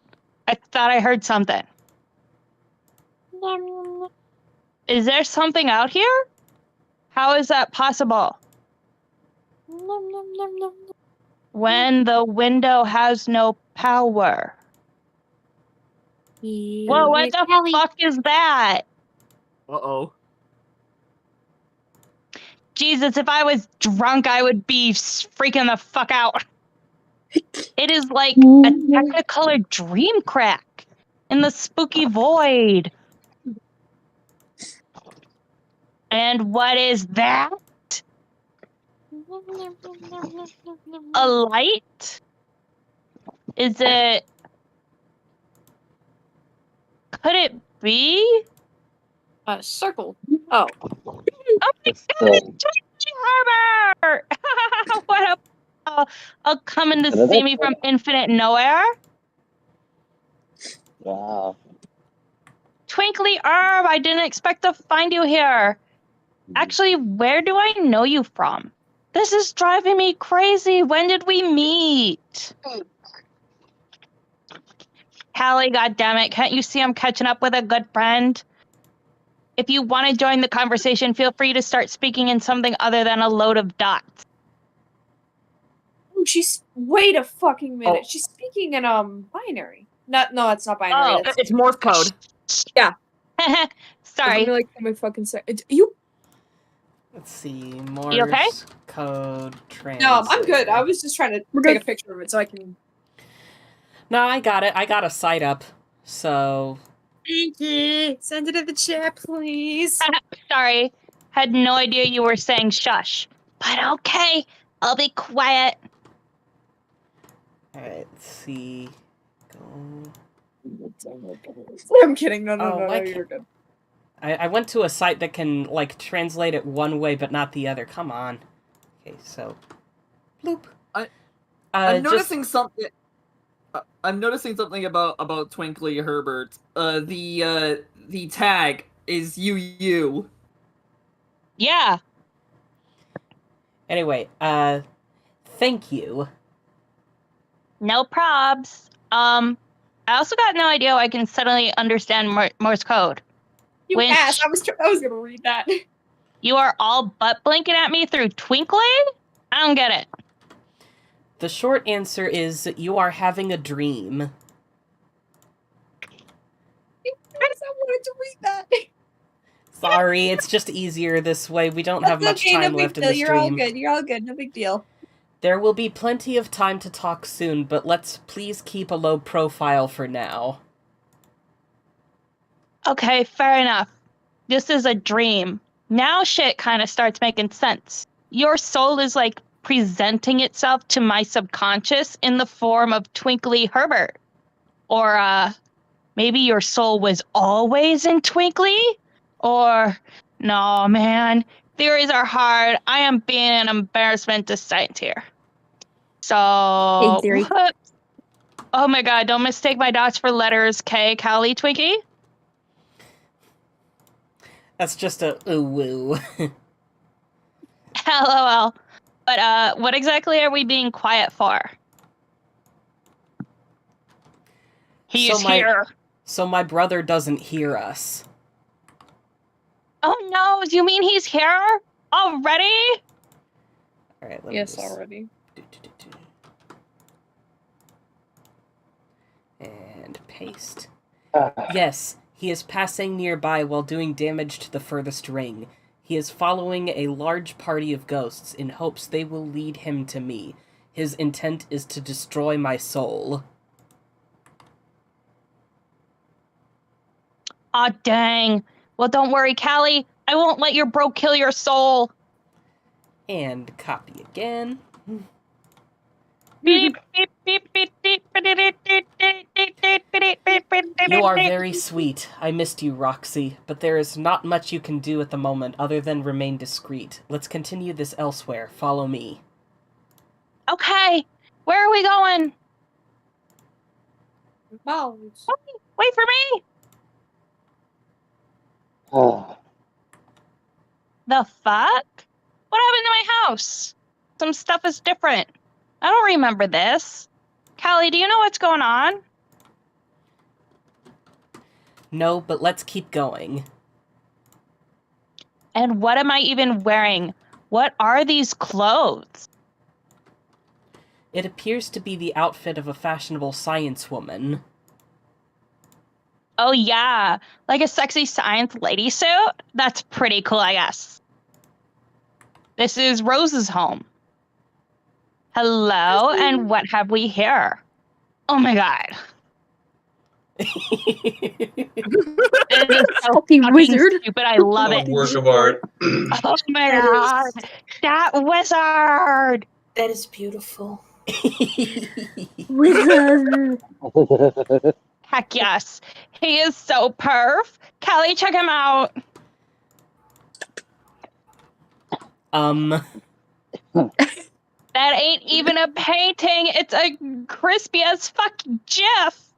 I thought I heard something. Is there something out here? How is that possible? When the window has no power. Whoa, what the fuck is that? Uh-oh. Jesus, if I was drunk, I would be freaking the fuck out. It is like a Technicolor dream crack in the spooky void. And what is that? A light? Is it... Could it be? A circle. Oh. Oh my god, it's Harbor! What a coming to see me from infinite nowhere. Wow. Twinkly Herb, I didn't expect to find you here. Actually, where do I know you from? This is driving me crazy. When did we meet? Callie, goddammit, can't you see I'm catching up with a good friend? If you want to join the conversation, feel free to start speaking in something other than a load of dots. Oh, wait a fucking minute. Oh. She's speaking in binary. No, it's not binary. Oh, That's... It's Morse code. Yeah. Sorry. Let me like my fucking you. Let's see, Morse You okay? code translate. No, I'm good. I was just trying to take a picture of it so I can. No, I got it. I got a site up, so... Thank you. Send it in the chat, please. Sorry. Had no idea you were saying shush. But okay, I'll be quiet. Alright, let's see. Go... I'm kidding. No, you're good. I went to a site that can, like, translate it one way but not the other. Come on. Okay, so... Bloop. I'm noticing something... I'm noticing something about Twinkly Herbert. The tag is you. Yeah. Anyway, thank you. No probs. I also got no idea I can suddenly understand Morse code. You ass! I was gonna read that. You are all butt blinking at me through twinkling? I don't get it. The short answer is you are having a dream. I wanted to read that. Sorry, it's just easier this way. We don't have much time left in the You're all stream. good. You're all good. No big deal. There will be plenty of time to talk soon, but let's please keep a low profile for now. Okay, fair enough. This is a dream. Now shit kind of starts making sense. Your soul is like presenting itself to my subconscious in the form of Twinkly Herbert. Or, maybe your soul was always in Twinkly? Or, no, man, theories are hard. I am being an embarrassment to science here. So, Theory. what? Oh my god, don't mistake my dots for letters K, Callie, Twinkie. That's just a ooh-woo. LOL. But, what exactly are we being quiet for? He's here. So my brother doesn't hear us. Oh no, you mean he's here? Already? Alright, let me Yes, just... already. And paste. Yes, he is passing nearby while doing damage to the furthest ring. He is following a large party of ghosts in hopes they will lead him to me. His intent is to destroy my soul. Aw, dang. Well, don't worry, Callie. I won't let your bro kill your soul. And copy again. Beep, beep, beep, beep, beep, You are very sweet. I missed you, Roxy, but there is not much you can do at the moment other than remain discreet. Let's continue this elsewhere. Follow me. Okay, where are we going? Balls. Wait for me. The fuck? What happened to my house? Some stuff is different. I don't remember this. Callie, do you know what's going on? No, but let's keep going. And what am I even wearing? What are these clothes? It appears to be the outfit of a fashionable science woman. Oh yeah, like a sexy science lady suit? That's pretty cool, I guess. This is Rose's home. Hello, and what have we here? Oh my god. It is so fucking wizard. stupid, I love it. Work of art. Oh my god, that wizard! That is beautiful. Wizard. Heck yes, he is so perf. Callie, check him out. That ain't even a painting. It's a crispy as fuck GIF.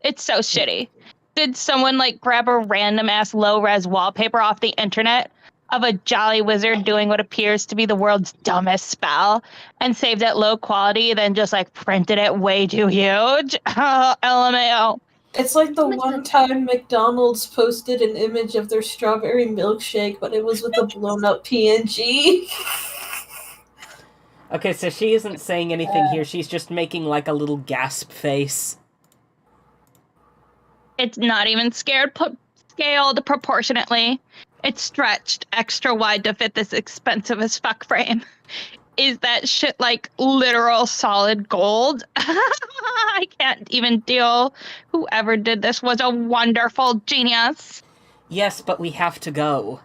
It's so shitty. Did someone like grab a random ass low res wallpaper off the internet of a jolly wizard doing what appears to be the world's dumbest spell and saved it low quality, then just like printed it way too huge? LMAO. It's like the one time McDonald's posted an image of their strawberry milkshake, but it was with a blown up PNG. Okay, so she isn't saying anything here. She's just making like a little gasp face. It's not even scaled proportionately. It's stretched extra wide to fit this expensive as fuck frame. Is that shit like literal solid gold? I can't even deal. Whoever did this was a wonderful genius. Yes, but we have to go.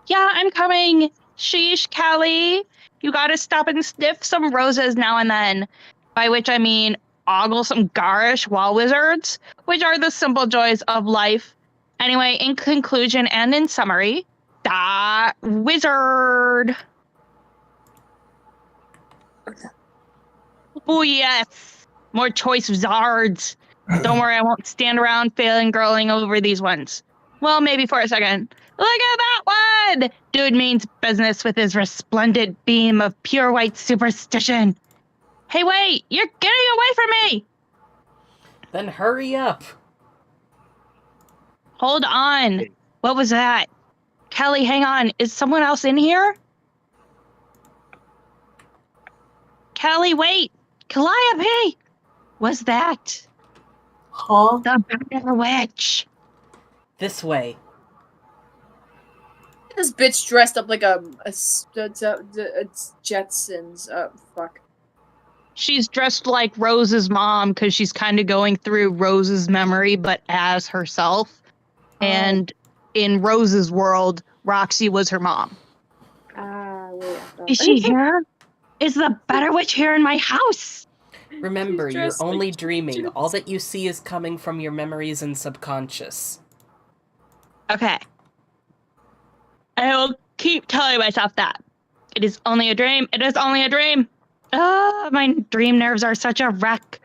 Yeah, I'm coming. Sheesh, Callie. You gotta stop and sniff some roses now and then. By which I mean ogle some garish wall wizards, which are the simple joys of life. Anyway, in conclusion and in summary, that wizard. Oh yes, more choice wizards. Don't worry, I won't stand around fangirling over these ones. Well, maybe for a second. Look at that one! Dude means business with his resplendent beam of pure white superstition. Hey, wait! You're getting away from me! Then hurry up. Hold on. What was that? Callie, hang on. Is someone else in here? Kelly, wait! Calliope! Was that? Huh? The better witch. This way. This bitch dressed up like a Jetsons. Fuck. She's dressed like Rose's mom because she's kind of going through Rose's memory, but as herself. And in Rose's world, Roxy was her mom. Wait. Is she here? Is the better witch here in my house? Remember, you're dressed only like dreaming. All that you see is coming from your memories and subconscious. Okay. I will keep telling myself that. It is only a dream. It is only a dream. My dream nerves are such a wreck.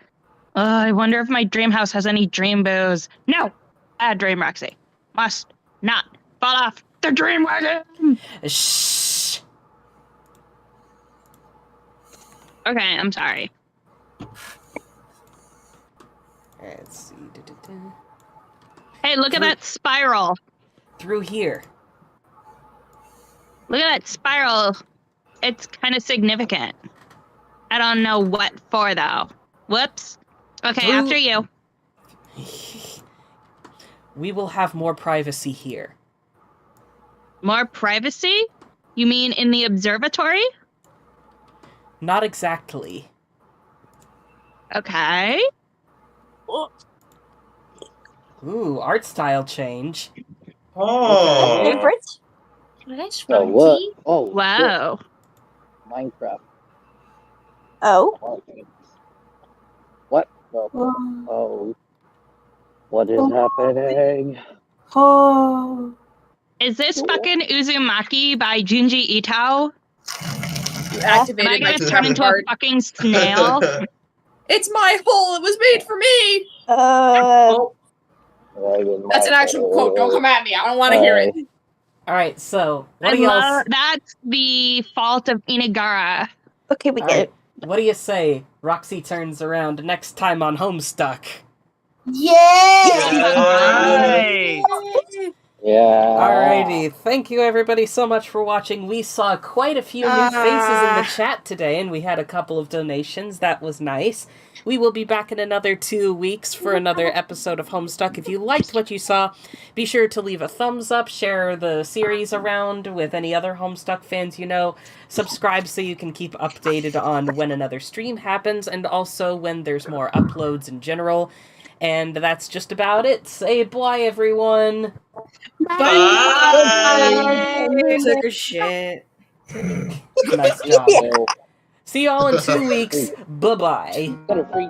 I wonder if my dream house has any dream booze. No! Bad dream, Roxy. Must not fall off the dream wagon! Shh! Okay, I'm sorry. Let's see. Hey, look at that spiral. Through here. Look at that spiral. It's kind of significant. I don't know what for, though. Whoops. Okay, Through- after you. We will have more privacy here. More privacy? You mean in the observatory? Not exactly. Okay. Ooh, art style change. Oh. Different? That's Oh, what? funky. Oh, Wow. shit. Minecraft. Oh. What? Oh. What is happening? Oh. Is this fucking Uzumaki by Junji Ito? You activated Am I my gonna turn into a card. fucking snail? It's my hole. It was made for me. That's an actual quote. Don't come at me. I don't want to hear it. Alright, so, I what do y'all... love, that's the fault of Inagara. Okay, we get it. What do you say? Roxy turns around next time on Homestuck. Yay! Yeah. Alrighty, thank you everybody so much for watching. We saw quite a few new faces in the chat today, and we had a couple of donations. That was nice. We will be back in another 2 weeks for another episode of Homestuck. If you liked what you saw, be sure to leave a thumbs up, share the series around with any other Homestuck fans you know, subscribe so you can keep updated on when another stream happens, and also when there's more uploads in general. And that's just about it. Say bye, everyone. Bye. Took a shit. Nice job. See y'all in 2 weeks. Bye-bye. Better freeze.